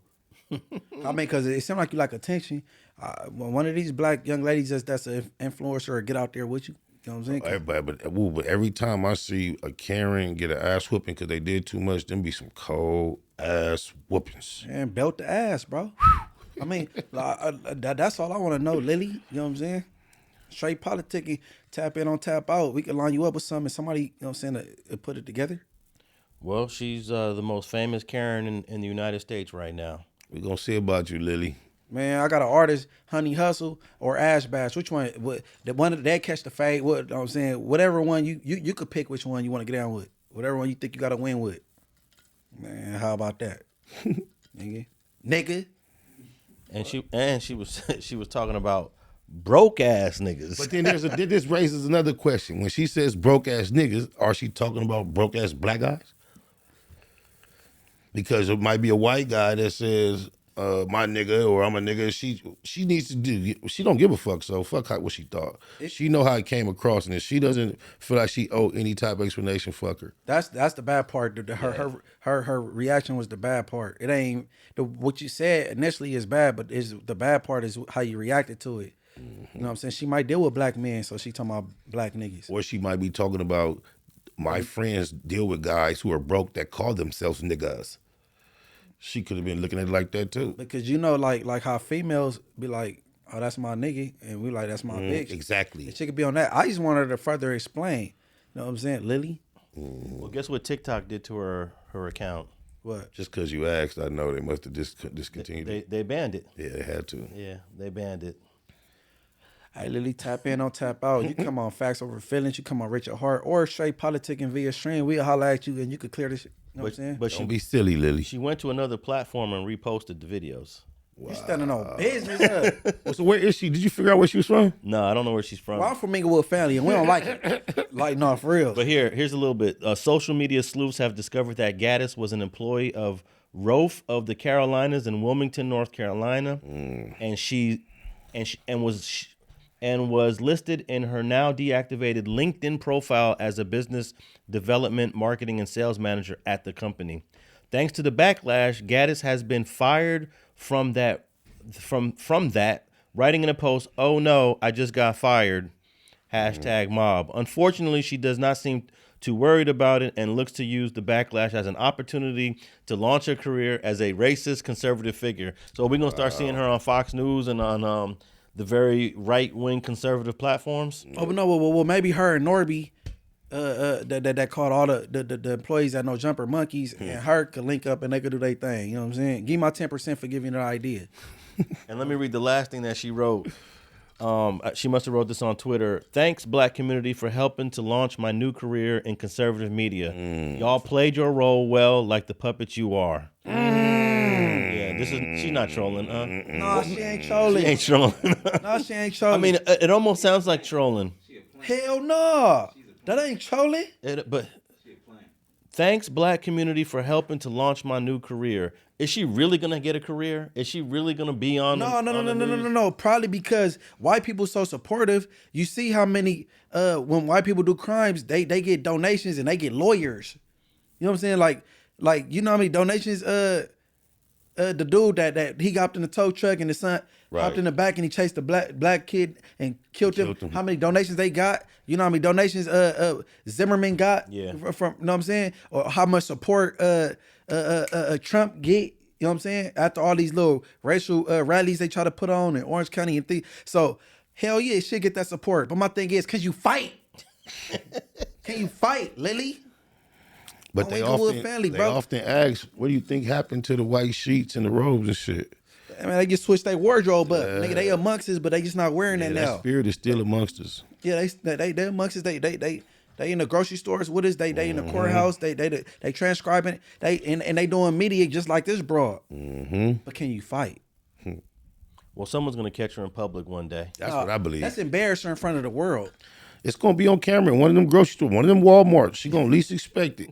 I mean, because it seems like you like attention. When one of these black young ladies that's an influencer or get out there with you, you know what I'm saying? Everybody, but every time I see a Karen get an ass whooping because they did too much, them be some cold ass whoopings. And belt the ass, bro. I mean, that's all I want to know, Lily. You know what I'm saying? Straight politicking, tap in on tap out. We can line you up with something. Somebody, you know what I'm saying, to put it together. Well, she's the most famous Karen in the United States right now. We're going to see about you, Lily. Man, I got an artist, Honey Hustle or Ash Bash. Which one? The one that catch the fade. What you know what I'm saying? Whatever one you could pick which one you want to get down with. Whatever one you think you got to win with. Man, how about that? Nigga. And she was talking about broke ass niggas. But then this raises another question. When she says broke ass niggas, are she talking about broke ass black guys? Because it might be a white guy that says, my nigga, or I'm a nigga. She needs to do. She don't give a fuck. So fuck what she thought. She know how it came across, and if she doesn't feel like she owe any type of explanation, fuck her. That's the bad part. Her reaction was the bad part. It ain't what you said initially is bad, but the bad part is how you reacted to it. Mm-hmm. You know what I'm saying? She might deal with black men, so she talking about black niggas. Or she might be talking about my friends deal with guys who are broke that call themselves niggas. She could have been looking at it like that too. Because you know, like how females be like, "Oh, that's my nigga," and we like, "That's my bitch." Exactly. And she could be on that. I just want her to further explain. You know what I'm saying, Lily? Well, guess what TikTok did to her account? What? Just because you asked, I know they must have discontinued it. They banned it. Yeah, they had to. Yeah, they banned it. Hey, Lily, tap in on tap out. You come on Facts Over Feelings. You come on Richard Hart or straight politicking via stream. We'll holler at you and you could clear this shit. You know what I'm saying? But Don't be silly, Lily. She went to another platform and reposted the videos. Wow. You standing on business. So where is she? Did you figure out where she was from? No, I don't know where she's from. Well, I'm from Inglewood family and we don't like it. Like, no, for real. But here's a little bit. Social media sleuths have discovered that Gaddus was an employee of Rofe of the Carolinas in Wilmington, North Carolina, and was listed in her now deactivated LinkedIn profile as a business development, marketing, and sales manager at the company. Thanks to the backlash, Gaddus has been fired from that, writing in a post, "Oh no, I just got fired. #mob. Unfortunately, she does not seem too worried about it and looks to use the backlash as an opportunity to launch her career as a racist conservative figure. So we're going to start seeing her on Fox News and on the very right-wing conservative platforms. Oh, but no, well, maybe her and Norby, that called all the employees at No Jumper Monkeys, and her could link up and they could do their thing. You know what I'm saying? Give me my 10% for giving you an idea. And let me read the last thing that she wrote. She must have wrote this on Twitter. "Thanks, Black community, for helping to launch my new career in conservative media. Y'all played your role well, like the puppet you are." Yeah, she's not trolling, huh? No, she ain't trolling. She ain't trolling. No, she ain't trolling. I mean, it almost sounds like trolling. Hell no. That ain't trolling. But thanks, Black community, for helping to launch my new career. Is she really gonna get a career? Is she really gonna be on? No. Probably because white people so supportive. You see how many when white people do crimes, they get donations and they get lawyers. You know what I'm saying? Like you know how many donations the dude that he got in the tow truck and the son hopped in the back and he chased the black kid and killed him. How many donations they got? You know how many donations Zimmerman got? Yeah. From you know what I'm saying? Or how much support Trump get? You know what I'm saying? After all these little racial rallies they try to put on in Orange County and things. So hell yeah, it should get that support. But my thing is, cause you fight. Can you fight, Lily? But they often ask, what do you think happened to the white sheets and the robes and shit? I mean, they just switched their wardrobe up. Nigga, they amongst us, but they just not wearing that now. That spirit is still amongst us. Yeah, they amongst us. They in the grocery stores with us. They in the courthouse. They transcribing. And they doing media just like this broad. But can you fight? Well, someone's gonna catch her in public one day. That's what I believe. That's embarrassing in front of the world. It's gonna be on camera in one of them grocery stores, one of them Walmarts. She gonna least expect it.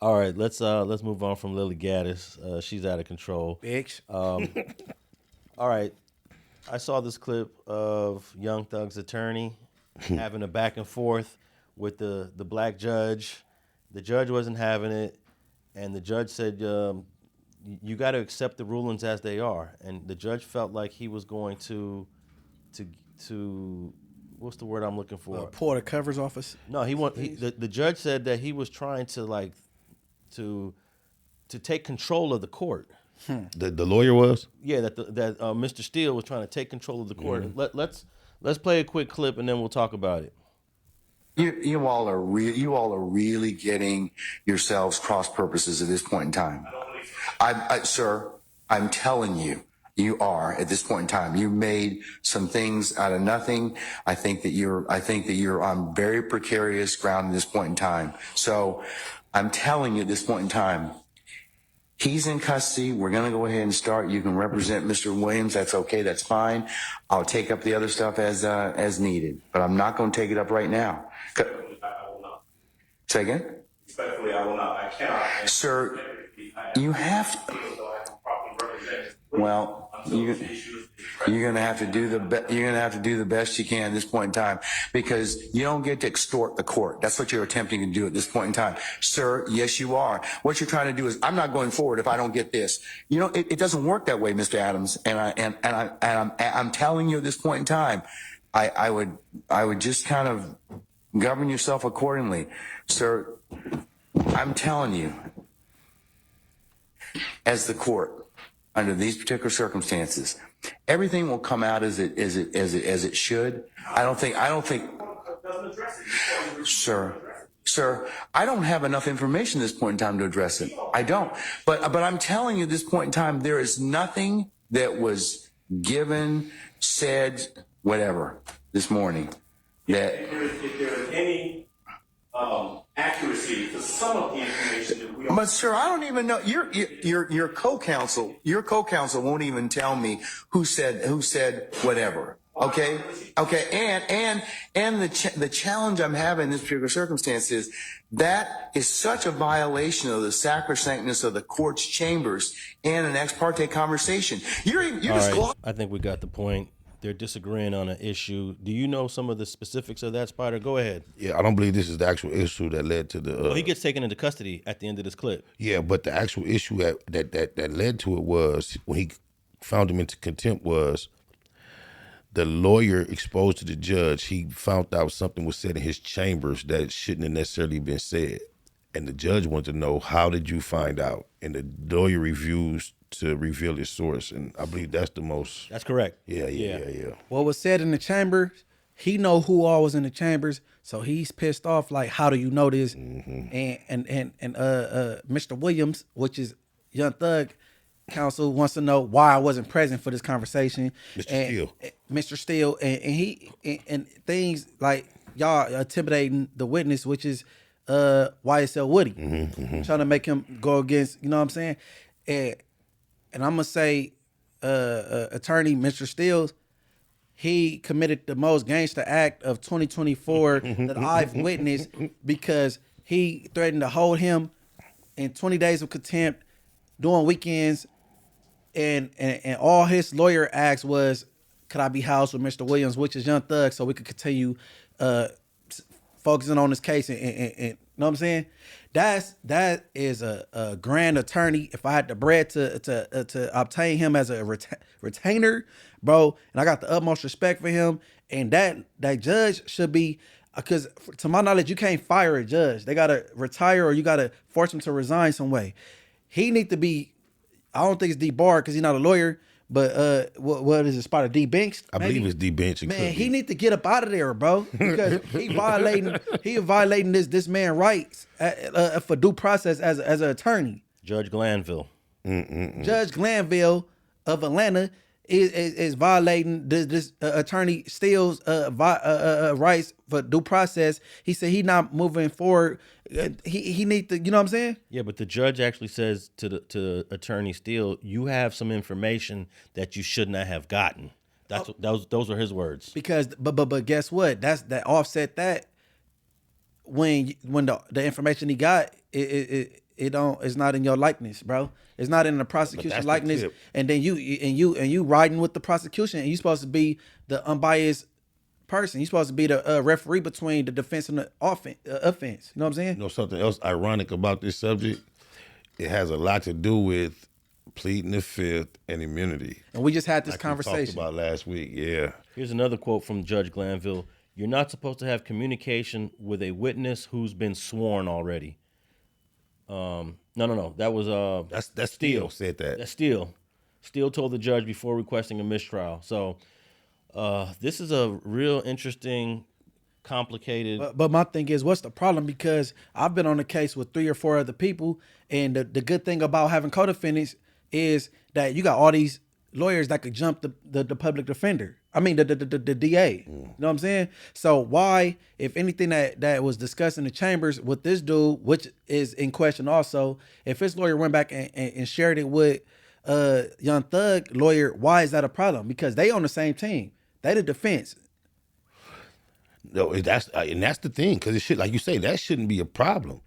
All right, let's move on from Lily Gaddus. She's out of control. Bitch. All right, I saw this clip of Young Thug's attorney having a back and forth with the black judge. The judge wasn't having it, and the judge said, you got to accept the rulings as they are. And the judge felt like he was going to what's the word I'm looking for? Pull the covers off us. No, the judge said that he was trying to to take control of the court. The lawyer was? Yeah, that Mr. Steele was trying to take control of the court. Let's play a quick clip and then we'll talk about it. You all are really getting yourselves cross purposes at this point in time. Sir, I'm telling you, you are at this point in time. You made some things out of nothing. I think that you're on very precarious ground at this point in time. So I'm telling you at this point in time, he's in custody. We're going to go ahead and start. You can represent Mr. Williams. That's okay. That's fine. I'll take up the other stuff as needed, but I'm not going to take it up right now. I will not. Say again? Respectfully, I will not. I cannot. Sir, you have to. Well, you're gonna have to do the best you can at this point in time, because you don't get to extort the court. That's what you're attempting to do at this point in time, sir. Yes, you are. What you're trying to do is, I'm not going forward if I don't get this. You know, it doesn't work that way, Mr. Adams. And I'm telling you at this point in time, I would just kind of govern yourself accordingly, sir. I'm telling you, as the court, under these particular circumstances, everything will come out as it should. I don't think, sir, I don't have enough information at this point in time to address it. I don't. But I'm telling you at this point in time, there is nothing that was given, said, whatever, this morning. If there is any accuracy to some of the information that we are. But sir, I don't even know. Your co-counsel won't even tell me who said whatever. Okay. And the challenge I'm having in this particular circumstance is that is such a violation of the sacrosanctness of the court's chambers and an ex parte conversation. I think we got the point. They're disagreeing on an issue. Do you know some of the specifics of that, Spider? Go ahead. Yeah, I don't believe this is the actual issue that led to the. Well, he gets taken into custody at the end of this clip. Yeah, but the actual issue that led to it was, when he found him into contempt, was the lawyer exposed to the judge. He found out something was said in his chambers that shouldn't have necessarily been said. And the judge wanted to know, how did you find out? And the lawyer refused to reveal his source, and I believe that's the most. That's correct. Yeah. What was said in the chamber, he know who all was in the chambers, so he's pissed off. Like, how do you know this? And Mr. Williams, which is Young Thug counsel, wants to know why I wasn't present for this conversation. Mr. Steele, and he and things like y'all intimidating the witness, which is YSL Woody, trying to make him go against. You know what I'm saying? And I'm gonna say, attorney Mr. Steele, he committed the most gangster act of 2024 that I've witnessed, because he threatened to hold him in 20 days of contempt, doing weekends, and all his lawyer asked was, could I be housed with Mr. Williams, which is Young Thug, so we could continue focusing on this case, and you know what I'm saying? That is a grand attorney. If I had the bread to obtain him as a retainer, bro, and I got the utmost respect for him, and that judge should be, because to my knowledge, you can't fire a judge. They gotta retire, or you gotta force him to resign some way. He need to be. I don't think it's debarred because he's not a lawyer, But what is it? Spider D Banks? I believe it's D Bench. Man, he need to get up out of there, bro, because he violating this man rights for due process as an attorney. Judge Glanville. Judge Glanville of Atlanta is violating this attorney Steele's rights for due process. He said he not moving forward. He need to, you know what I'm saying? Yeah, but the judge actually says to Attorney Steele, you have some information that you should not have gotten. Those are his words. Because but guess what? That offset that when the information he got it's not in your likeness, bro. It's not in the prosecution likeness, and then you riding with the prosecution, and you supposed to be the unbiased person. You're supposed to be the referee between the defense and the offense. You know what I'm saying? You know something else ironic about this subject? It has a lot to do with pleading the fifth and immunity. And we just had this like conversation we talked about last week. Yeah. Here's another quote from Judge Glanville. You're not supposed to have communication with a witness who's been sworn already. No. That was That's Steele said that. That's Steele. Steele told the judge before requesting a mistrial. So this is a real interesting, complicated. But my thing is, what's the problem? Because I've been on a case with 3 or 4 other people, and the good thing about having co-defendants is that you got all these lawyers that could jump the public defender. I mean the DA. You know what I'm saying? So why, if anything that was discussed in the chambers with this dude, which is in question also, if his lawyer went back and shared it with Young Thug lawyer, why is that a problem? Because they on the same team. They the defense. No, that's the thing, because it should, like you say, that shouldn't be a problem.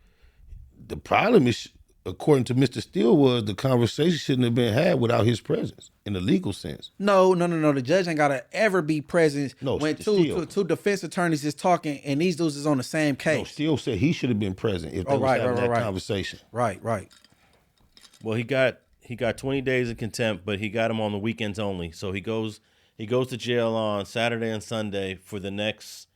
The problem is, according to Mr. Steele, was the conversation shouldn't have been had without his presence in the legal sense. No. The judge ain't gotta ever be present when two defense attorneys is talking and these dudes is on the same case. No, Steele said he should have been present if they was having that conversation. Right. Well, he got 20 days of contempt, but he got him on the weekends only. So he goes to jail on Saturday and Sunday for the next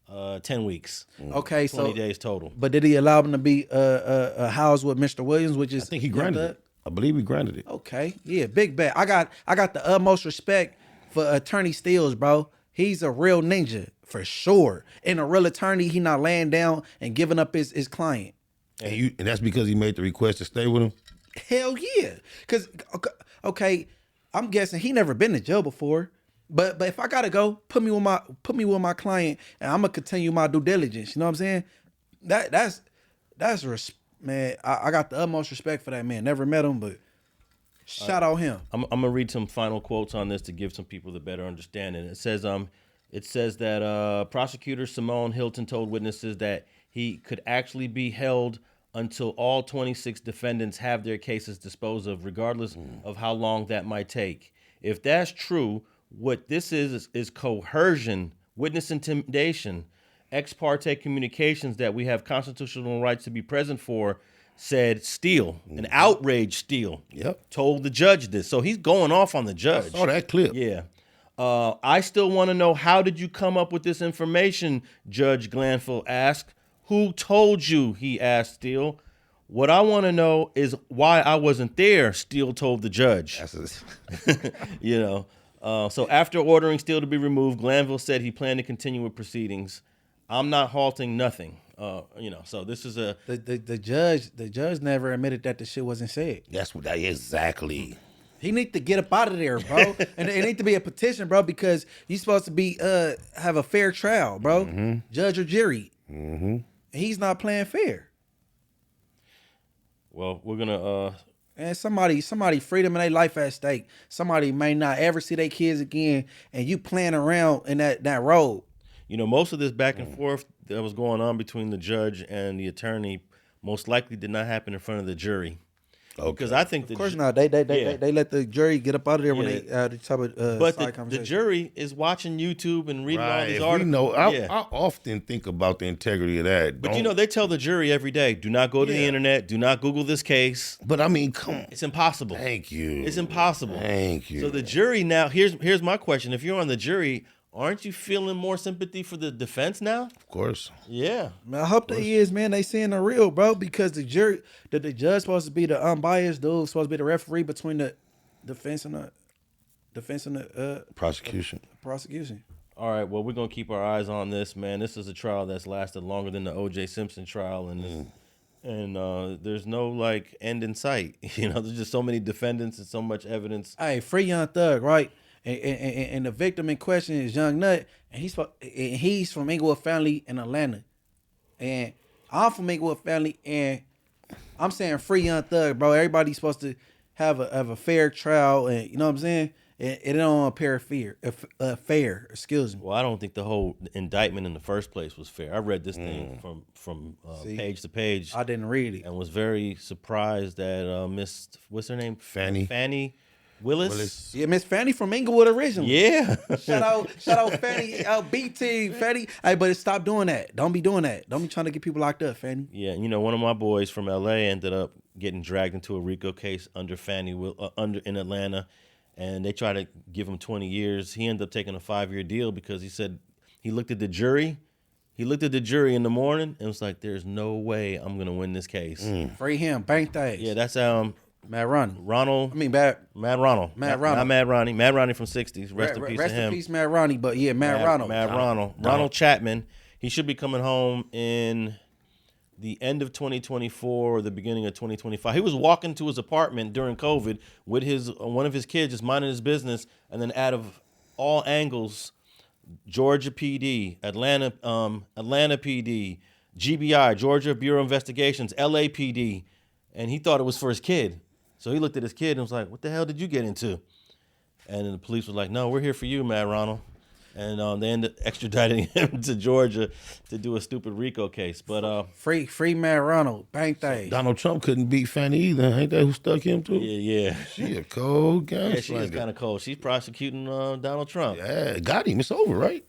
10 weeks. Okay, 20 days total. But did he allow him to be housed with Mr. Williams, which is I think he granted it. I believe he granted it. Okay, yeah, big bet. I got the utmost respect for Attorney Steele, bro. He's a real ninja for sure, and a real attorney. He not laying down and giving up his client. And that's because he made the request to stay with him. Hell yeah, because okay, I'm guessing he never been to jail before. But if I gotta go, put me with my client, and I'm gonna continue my due diligence. You know what I'm saying? That's man. I got the utmost respect for that man. Never met him, but shout out him. I'm gonna read some final quotes on this to give some people the better understanding. It says that prosecutor Simone Hilton told witnesses that he could actually be held until all 26 defendants have their cases disposed of, regardless of how long that might take. If that's true, what this is coercion, witness intimidation, ex parte communications that we have constitutional rights to be present for, said Steele, an outraged Steele. Yep. Told the judge this. So he's going off on the judge. I saw that clip. Yeah. I still want to know, how did you come up with this information? Judge Glanville asked. Who told you? He asked Steele. What I want to know is why I wasn't there, Steele told the judge. You know. So after ordering Steele to be removed, Glanville said he planned to continue with proceedings. I'm not halting nothing. So this is the judge never admitted that the shit wasn't said. That's what that exactly. He need to get up out of there, bro. And it need to be a petition, bro, because you supposed to be have a fair trial, bro. Judge or jury. He's not playing fair. Well, we're gonna and somebody freedom in their life at stake. Somebody may not ever see their kids again, and you playing around in that road. You know, most of this back and forth that was going on between the judge and the attorney most likely did not happen in front of the jury. Okay. Because I think of course not. They let the jury get up out of there when they type of but the jury is watching YouTube and reading all these articles. I often think about the integrity of that. But they tell the jury every day, do not go to the internet, do not Google this case. But I mean, come on. It's impossible. Thank you. It's impossible. Thank you. So the jury now, here's my question. If you're on the jury, aren't you feeling more sympathy for the defense now? Of course. Yeah. Man, I hope they is, man. They seeing the real, bro, because the judge supposed to be the unbiased dude, supposed to be the referee between the defense and the defense and the Prosecution. prosecution. All right, well, we're going to keep our eyes on this, man. This is a trial that's lasted longer than the O.J. Simpson trial, and there's no, like, end in sight. You know, there's just so many defendants and so much evidence. Hey, free Young Thug, right? And the victim in question is Young Nut, and he's from Inglewood family in Atlanta. And I'm from Inglewood family, and I'm saying free Young Thug, bro. Everybody's supposed to have a fair trial, and you know what I'm saying? It don't appear fair. Excuse me. Well, I don't think the whole indictment in the first place was fair. I read this thing from page to page. I didn't read it. And was very surprised that Miss, what's her name? Fannie Willis. Yeah, Miss Fannie from Inglewood originally. Yeah. Shout out Fannie, BT, Fannie. Hey, but stop doing that. Don't be doing that. Don't be trying to get people locked up, Fannie. Yeah, you know, one of my boys from L.A. ended up getting dragged into a RICO case under Fannie in Atlanta, and they tried to give him 20 years. He ended up taking a 5-year deal because he said he looked at the jury. He looked at the jury in the morning and was like, "There's no way I'm gonna win this case." Free him, bank that. Yeah, that's Mad Ronnie. Ronald. I mean, Mad Ronald. Mad Not Ronald. Mad Ronnie. Mad Ronnie from 60s. Rest in peace to Rest him. in peace, Mad Ronnie. But yeah, Mad Ronald. Mad Ronald. Ronald Chapman. He should be coming home in the end of 2024 or the beginning of 2025. He was walking to his apartment during COVID with one of his kids just minding his business, and then out of all angles, Georgia PD, Atlanta PD, GBI, Georgia Bureau of Investigations, LAPD, and he thought it was for his kid. So he looked at his kid and was like, "What the hell did you get into?" And then the police was like, "No, we're here for you, Mad Ronald." And they ended up extraditing him to Georgia to do a stupid RICO case. But free Mad Ronald, bank that. Donald Trump couldn't beat Fannie either. Ain't that who stuck him too? yeah. She a cold guy. Yeah, she is kind of cold. She's prosecuting Donald Trump. Yeah, got him. It's over, right?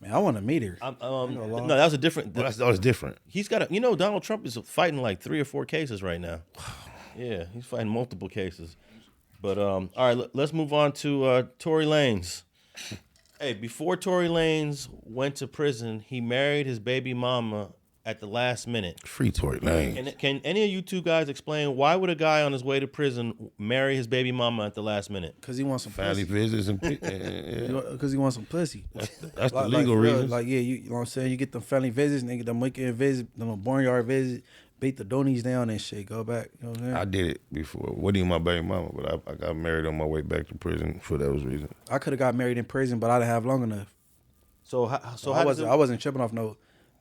Man, I want to meet her. No, that was a different. Well, that's different. He's got Donald Trump is fighting like 3 or 4 cases right now. Yeah, he's fighting multiple cases. But all right, let's move on to Tory Lanez. Hey, before Tory Lanez went to prison, he married his baby mama at the last minute. Free Tory Lanez. Can any of you two guys explain why would a guy on his way to prison marry his baby mama at the last minute? Because he wants some Family pussy. visits and Because he wants some pussy. that's the legal reason. Like, yeah, you know what I'm saying? You get them family visits, nigga, them weekend visits, them barnyard visits, beat the doonies down and shit, go back. You know what I'm saying? I did it before. Wasn't even my baby mama, but I got married on my way back to prison for those reasons. I could have got married in prison, but I didn't have long enough. So I wasn't tripping off no.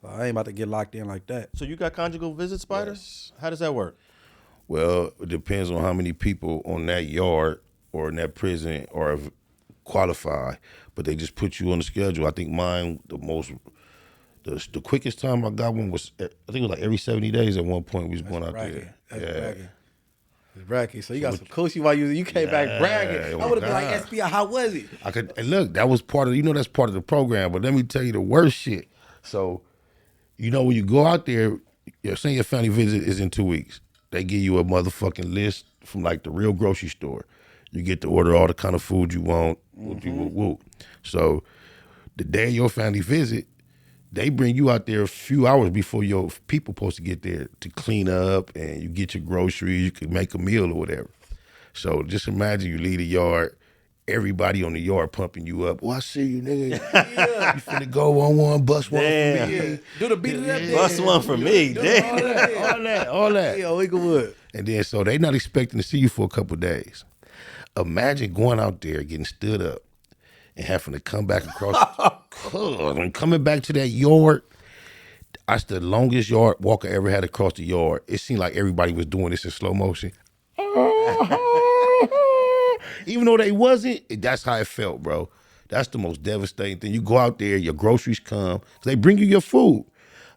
I ain't about to get locked in like that. So you got conjugal visits, Spider? Yes. How does that work? Well, it depends on how many people on that yard or in that prison are qualified, but they just put you on the schedule. I think mine, the quickest time I got one was, I think it was like every 70 days at one point we was going out there. That's bragging. It's bragging. So you got some coochie while you came back bragging. I would have been like, SBI, how was it? And look, that was part of, that's part of the program, but let me tell you the worst shit. So, when you go out there, say your family visit is in 2 weeks. They give you a motherfucking list from like the real grocery store. You get to order all the kind of food you want. So the day of your family visit, they bring you out there a few hours before your people supposed to get there to clean up, and you get your groceries, you can make a meal or whatever. So just imagine you leave the yard, everybody on the yard pumping you up. Well, I see you, nigga. Yeah. You finna go on one, bust one for me. Do the beat of that. Bust one for me. Damn. All that. Yeah, Inglewood. And then so they not expecting to see you for a couple of days. Imagine going out there, getting stood up, and having to come back across. And coming back to that yard, that's the longest yard Walker ever had across the yard. It seemed like everybody was doing this in slow motion. Even though they wasn't, that's how it felt, bro. That's the most devastating thing. You go out there, your groceries come, 'cause they bring you your food.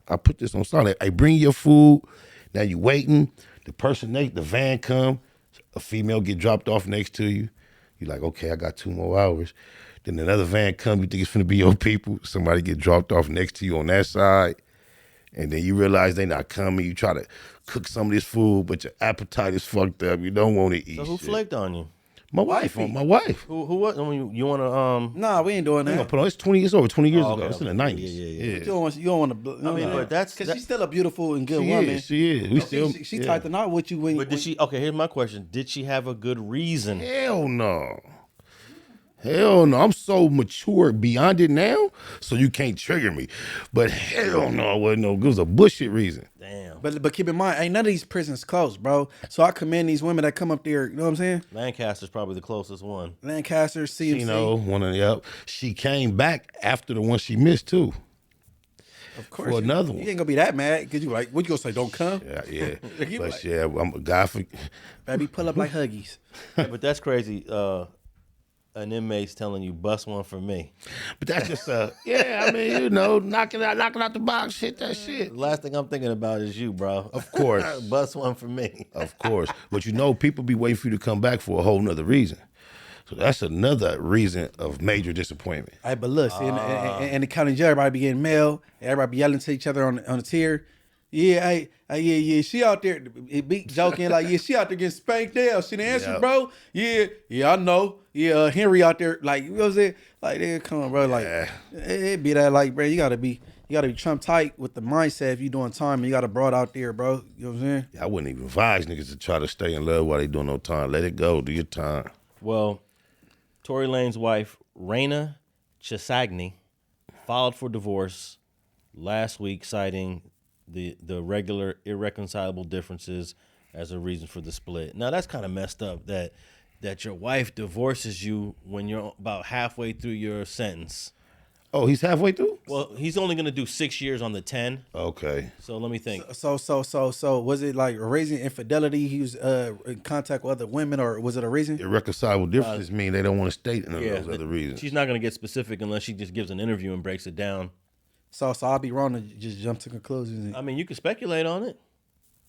I put this on Sunday. They bring you your food. Now you waiting. The van come. A female get dropped off next to you. You're like, okay, I got 2 more hours. Then another van come. You think it's finna be your people. Somebody get dropped off next to you on that side. And then you realize they not coming. You try to cook some of this food, but your appetite is fucked up. You don't want to eat. So who flaked on you? My wife. My wife. Who what? You want to Nah, we ain't doing that. Put on. It's 20 years over 20 years ago. Okay, It's in the 90s. Yeah. You don't want to. I mean, but that's because she's still a beautiful and good She woman. is. She is. She tied the knot with you when. But did she? Okay, here's my question: did she have a good reason? Hell no. Hell no, I'm so mature beyond it now, so you can't trigger me. But hell no, it wasn't no. It was a bullshit reason. Damn. But keep in mind, ain't none of these prisons closed, bro. So I commend these women that come up there. You know what I'm saying? Lancaster's probably the closest one. Lancaster, CMC. You know, one of the she came back after the one she missed too. Of course, for another one. You ain't gonna be that mad because you like, what you gonna say? Don't come. Yeah. You But like, yeah, I'm a guy for. baby, pull up like Huggies. Yeah, but that's crazy. An inmate's telling you, bust one for me. But that's just yeah. I mean, you know, knocking out the box, shit. That shit. The last thing I'm thinking about is you, bro. Of course. Bust one for me. Of course. But you know, people be waiting for you to come back for a whole nother reason. So that's another reason of major disappointment. Hey, but look, see, in the county jail, everybody be getting mail. Everybody be yelling to each other on the tier. Yeah, yeah. She out there, it be joking like, yeah, she out there getting spanked down. See the answer, Yep. bro? Yeah, I know. Yeah, Henry out there, like, you know what I'm saying? Like, they come on, bro. Like, it be that, like, bro, you gotta be Trump tight with the mindset if you doing time and you got a broad out there, bro. You know what I'm saying? I wouldn't even advise niggas to try to stay in love while they doing no time. Let it go. Do your time. Well, Tory Lanez's wife, Raina Chisagni, filed for divorce last week, citing the regular irreconcilable differences as a reason for the split. Now, that's kind of messed up that your wife divorces you when you're about halfway through your sentence. Oh, he's halfway through? Well, he's only going to do 6 years on the 10. Okay. So let me think. So was it like a raising infidelity? He was in contact with other women, or was it a reason? Irreconcilable differences mean they don't want to state none of those other reasons. She's not going to get specific unless she just gives an interview and breaks it down. So I'll be wrong to just jump to conclusions. I mean, you can speculate on it.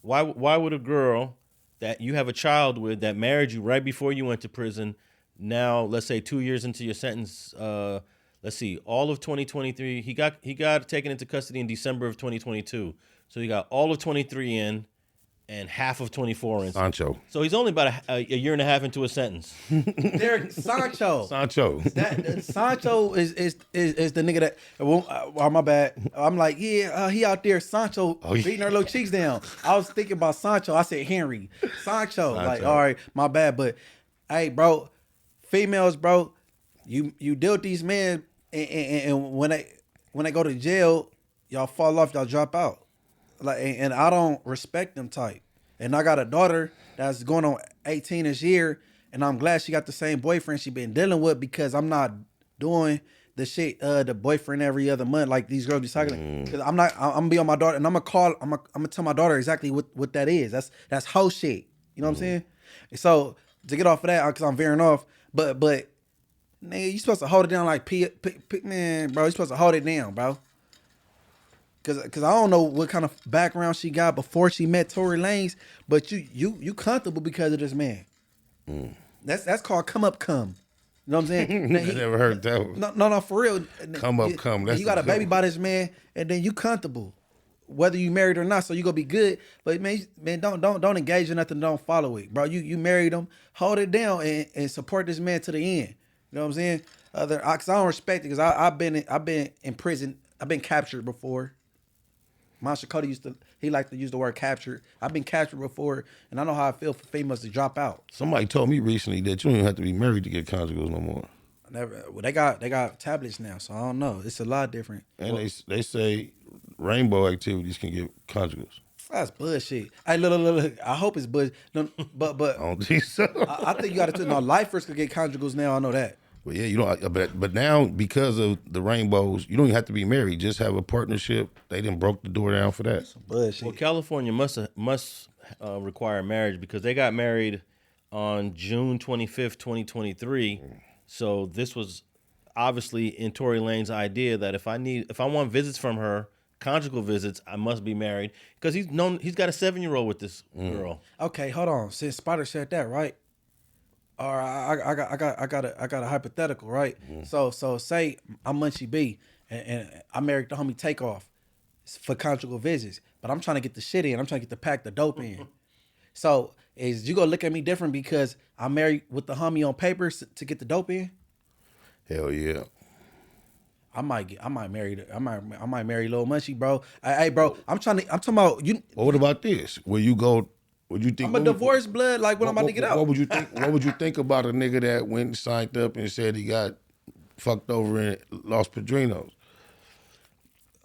Why would a girl that you have a child with that married you right before you went to prison, now let's say 2 years into your sentence, let's see, all of 2023, he got taken into custody in December of 2022. So he got all of 23 in and half of 24 in. Sancho. So he's only about a year and a half into a sentence. Derek, Sancho. Sancho. Sancho is the nigga that. Oh, my bad. I'm like, yeah, he out there, Sancho, beating her little cheeks down. I was thinking about Sancho. I said Henry. Sancho. Like, all right, my bad. But hey, bro, females, bro, you deal with these men, and when they go to jail, y'all fall off, y'all drop out. Like, and I don't respect them type. And I got a daughter that's going on 18 this year, and I'm glad she got the same boyfriend she been dealing with, because I'm not doing the shit the boyfriend every other month like these girls be talking. Because I'm gonna be on my daughter, and I'm gonna tell my daughter exactly what that is. That's hoe shit. You know what I'm saying? And so to get off of that, because I'm veering off, but nigga, you supposed to hold it down like man, bro. You supposed to hold it down, bro. Cause I don't know what kind of background she got before she met Tory Lanez, but you comfortable because of this man. That's called come up come. You know what I'm saying? I never heard that one. No, for real. Come up come. That's you got a baby by this man, and then you comfortable, whether you married or not. So you gonna be good. But man, don't engage in nothing. Don't follow it, bro. You married him. Hold it down and support this man to the end. You know what I'm saying? Cause I don't respect it. Cause I've been in prison. I've been captured before. Masha Cody liked to use the word captured. I've been captured before, and I know how I feel for females to drop out. Somebody told me recently that you don't even have to be married to get conjugals no more. Well, they got tablets now, so I don't know. It's a lot different. And they say rainbow activities can get conjugals. That's bullshit. Hey, look. I hope it's bullshit. No, but I don't think so. I think you got to. No, lifers could get conjugals now. I know that. But yeah, you don't. But now because of the rainbows, you don't even have to be married. Just have a partnership. They done broke the door down for that. Bullshit. Well, California must require marriage because they got married on June 25th, 2023. So this was obviously in Tory Lanez's idea that if I want visits from her, conjugal visits, I must be married, because he's got a 7-year-old with this girl. Okay, hold on. Since Spider said that, right? All right, I got a hypothetical, right? So say I'm Munchie B and I married the homie Takeoff for conjugal visits, but I'm trying to get the shit in. I'm trying to get the pack the dope in. So is you gonna look at me different because I'm married with the homie on paper to get the dope in? Hell yeah. I might marry Lil Munchie, bro. Hey, bro, I'm talking about you. Well, what about this? Where you go Would you think? I'm a divorced blood. Like when I'm about to get out. What would you think? What would you think about a nigga that went and signed up and said he got fucked over in Los Padrinos?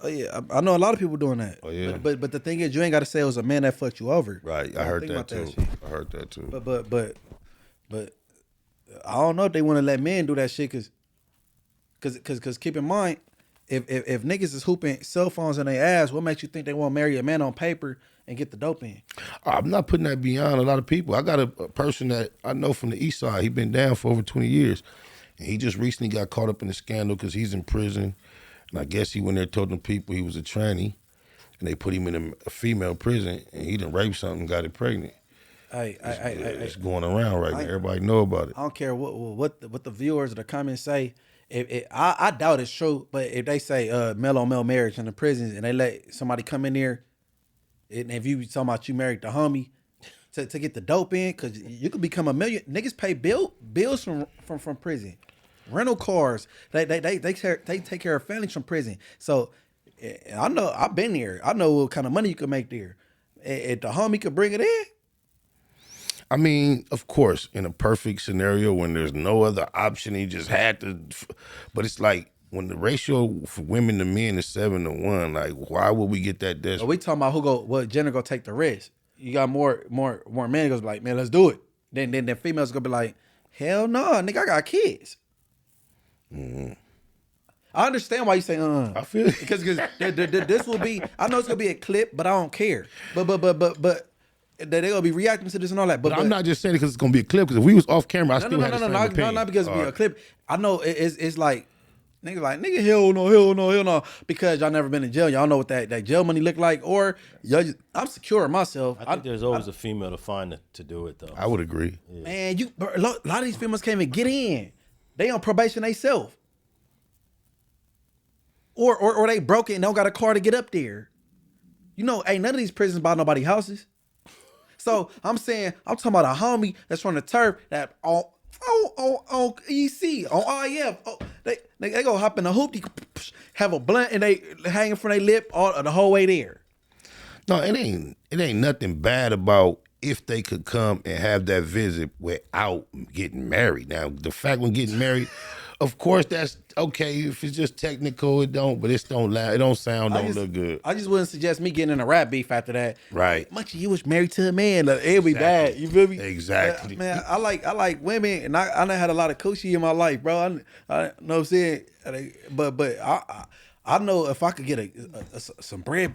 Oh yeah, I know a lot of people doing that. Oh yeah, but the thing is, you ain't got to say it was a man that fucked you over. Right, I heard that too. I heard that too. But I don't know if they want to let men do that shit because keep in mind, if niggas is hooping cell phones in their ass, what makes you think they won't marry a man on paper and get the dope in? I'm not putting that beyond a lot of people. I got a person that I know from the East Side. He been down for over 20 years, and he just recently got caught up in a scandal because he's in prison. And I guess he went there and told them people he was a tranny, and they put him in a female prison, and he done raped something and got it pregnant. It's going around right now. Everybody know about it. I don't care what the viewers or the comments say. I doubt it's true, but if they say male on male marriage in the prisons and they let somebody come in there, and if you talking about you married the homie to get the dope in, because you could become a million. Niggas pay bills from prison. Rental cars, they take care of families from prison. So I know I've been there. I know what kind of money you can make there. If the homie could bring it in. I mean, of course, in a perfect scenario when there's no other option, he just had to. But it's like when the ratio for women to men is 7-1. Like, why would we get that desperate? But we talking about what gender gonna take the risk. You got more men goes like, man, let's do it. Then females gonna be like, hell no, nigga, I got kids. Mm-hmm. I understand why you say I feel it. because this will be. I know it's gonna be a clip, but I don't care. But they're gonna be reacting to this and all that. But I'm not just saying it because it's gonna be a clip. Because if we was off camera, I still had the same opinion. Not because it be a clip. I know it's like niggas like nigga hell no because y'all never been in jail. Y'all know what that jail money look like, or I'm secure myself. I think there's always a female to find to do it though. I would agree. Yeah. Man, a lot of these females can't even get in. They on probation themselves. Or they broke it and don't got a car to get up there. You know, ain't none of these prisons buy nobody houses. So I'm saying, I'm talking about a homie that's from the turf that on EC, on IF. Oh, they go hop in the hoop, have a blunt and they hanging from their lip all the whole way there. No, it ain't nothing bad about if they could come and have that visit without getting married. Now, the fact when getting married, of course, that's okay. If it's just technical, it don't sound, don't look good. I just wouldn't suggest me getting in a rap beef after that. Right. Munchie, you was married to a man. Like, it'll be bad. You feel me? Exactly. Man, I like women, and I done had a lot of coochie in my life, bro. I know what I'm saying? But I know if I could get some bread.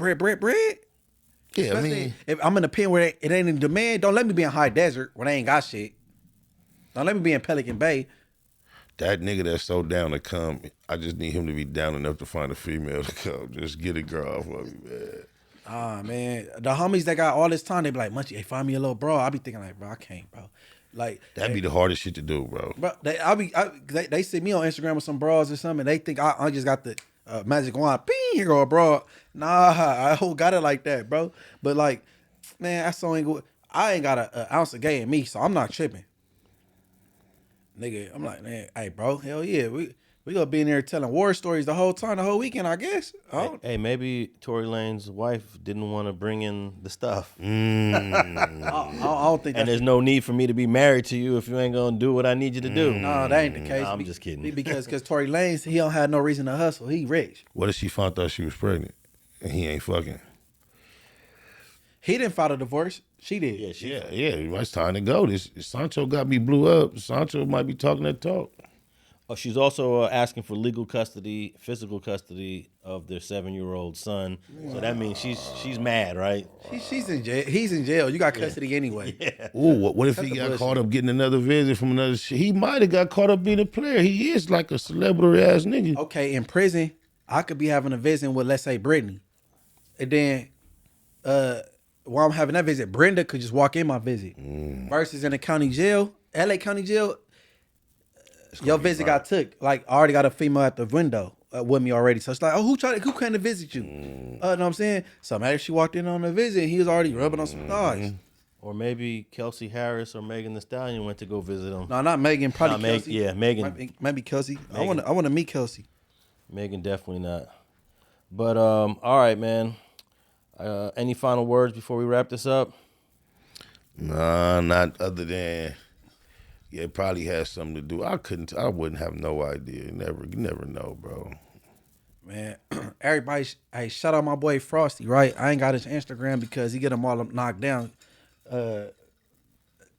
Yeah, I mean, if I'm in a pen where it ain't in demand, don't let me be in high desert when they ain't got shit. Don't let me be in Pelican Bay. That nigga that's so down to come, I just need him to be down enough to find a female to come. Just get a girl off of me, man. Ah, man. The homies that got all this time, they be like, Munchie, hey, find me a little bro. I be thinking like, bro, I can't, bro. Like that'd be the hardest shit to do, bro. Bro, they see me on Instagram with some bras or something, and they think I just got the magic wand. Bing, here go a bra. Nah, I don't got it like that, bro. But like, man, that's so ain't good. I ain't got an ounce of gay in me, so I'm not tripping. Nigga, I'm like, man, hey, bro, hell yeah, we gonna be in there telling war stories the whole time, the whole weekend, I guess. Hey, maybe Tory Lanez's wife didn't want to bring in the stuff. I don't think. And there's no need for me to be married to you if you ain't gonna do what I need you to do. No, that ain't the case. Nah, I'm just kidding. Because Tory Lanez, he don't have no reason to hustle. He rich. What if she found out she was pregnant and he ain't fucking? He didn't file a divorce. She did. Yeah. It's time to go. This Sancho got me blew up. Sancho might be talking that talk. Oh, she's also asking for legal custody, physical custody of their 7-year-old son. Wow. So that means she's mad, right? She's in jail. He's in jail. You got custody anyway. Yeah. Ooh, what if he got caught up getting another visit from another shit? He might have got caught up being a player. He is like a celebrity ass nigga. Okay, in prison, I could be having a visit with, let's say, Brittany. And then while I'm having that visit, Brenda could just walk in my visit. Versus in the county jail, LA County Jail, your visit got took. Like, I already got a female at the window with me already. So it's like, oh, who came to visit you? Know what I'm saying? So maybe she walked in on the visit and he was already rubbing on some thighs. Or maybe Kelsey Harris or Megan Thee Stallion went to go visit him. No, not Megan. Probably Kelsey. Yeah, Megan. Maybe Kelsey. Megan. I want to meet Kelsey. Megan definitely not. But all right, man. Any final words before we wrap this up? Nah, not other than yeah, it probably has something to do. I wouldn't have no idea. You never know, bro. Man, everybody, hey, shout out my boy Frosty, right? I ain't got his Instagram because he get them all knocked down.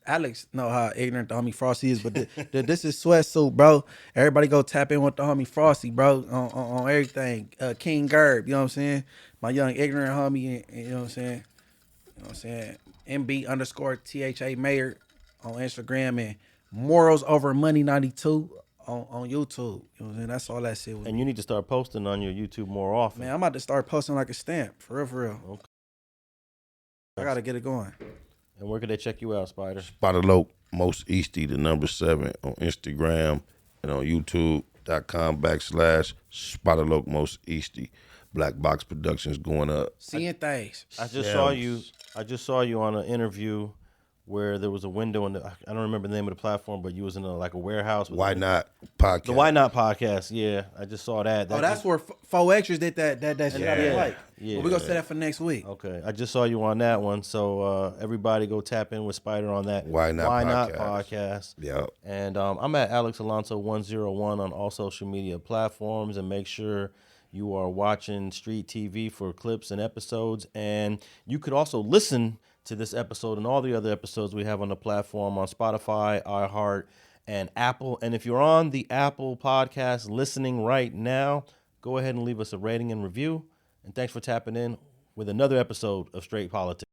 Alex know how ignorant the homie Frosty is, but this is sweatsuit, bro. Everybody go tap in with the homie Frosty, bro, on everything. King Gerb, you know what I'm saying? My young ignorant homie, you know what I'm saying? You know what I'm saying? MB_THA Mayor on Instagram and Morals Over Money 92 on YouTube. You know what I'm saying? That's all that shit was. And you need to start posting on your YouTube more often. Man, I'm about to start posting like a stamp. For real. Okay. I gotta get it going. And where can they check you out, Spider? Spider Loc, most Easty, the number 7 on Instagram and on YouTube.com/Spider Loc most Easty. Black Box Productions going up. Seeing things. I just saw you on an interview where there was a window in the, I don't remember the name of the platform, but you was in a warehouse. With Why Not podcast. The Why Not podcast, yeah. I just saw that. That's where 4Xers did that shit I didn't like. Yeah. But we're gonna say that for next week. Okay. I just saw you on that one. So everybody go tap in with Spider on that Why Not podcast. Yeah. And I'm at Alex Alonso 101 on all social media platforms, and make sure you are watching Street TV for clips and episodes. And you could also listen to this episode and all the other episodes we have on the platform on Spotify, iHeart, and Apple. And if you're on the Apple podcast listening right now, go ahead and leave us a rating and review. And thanks for tapping in with another episode of Straight Politics.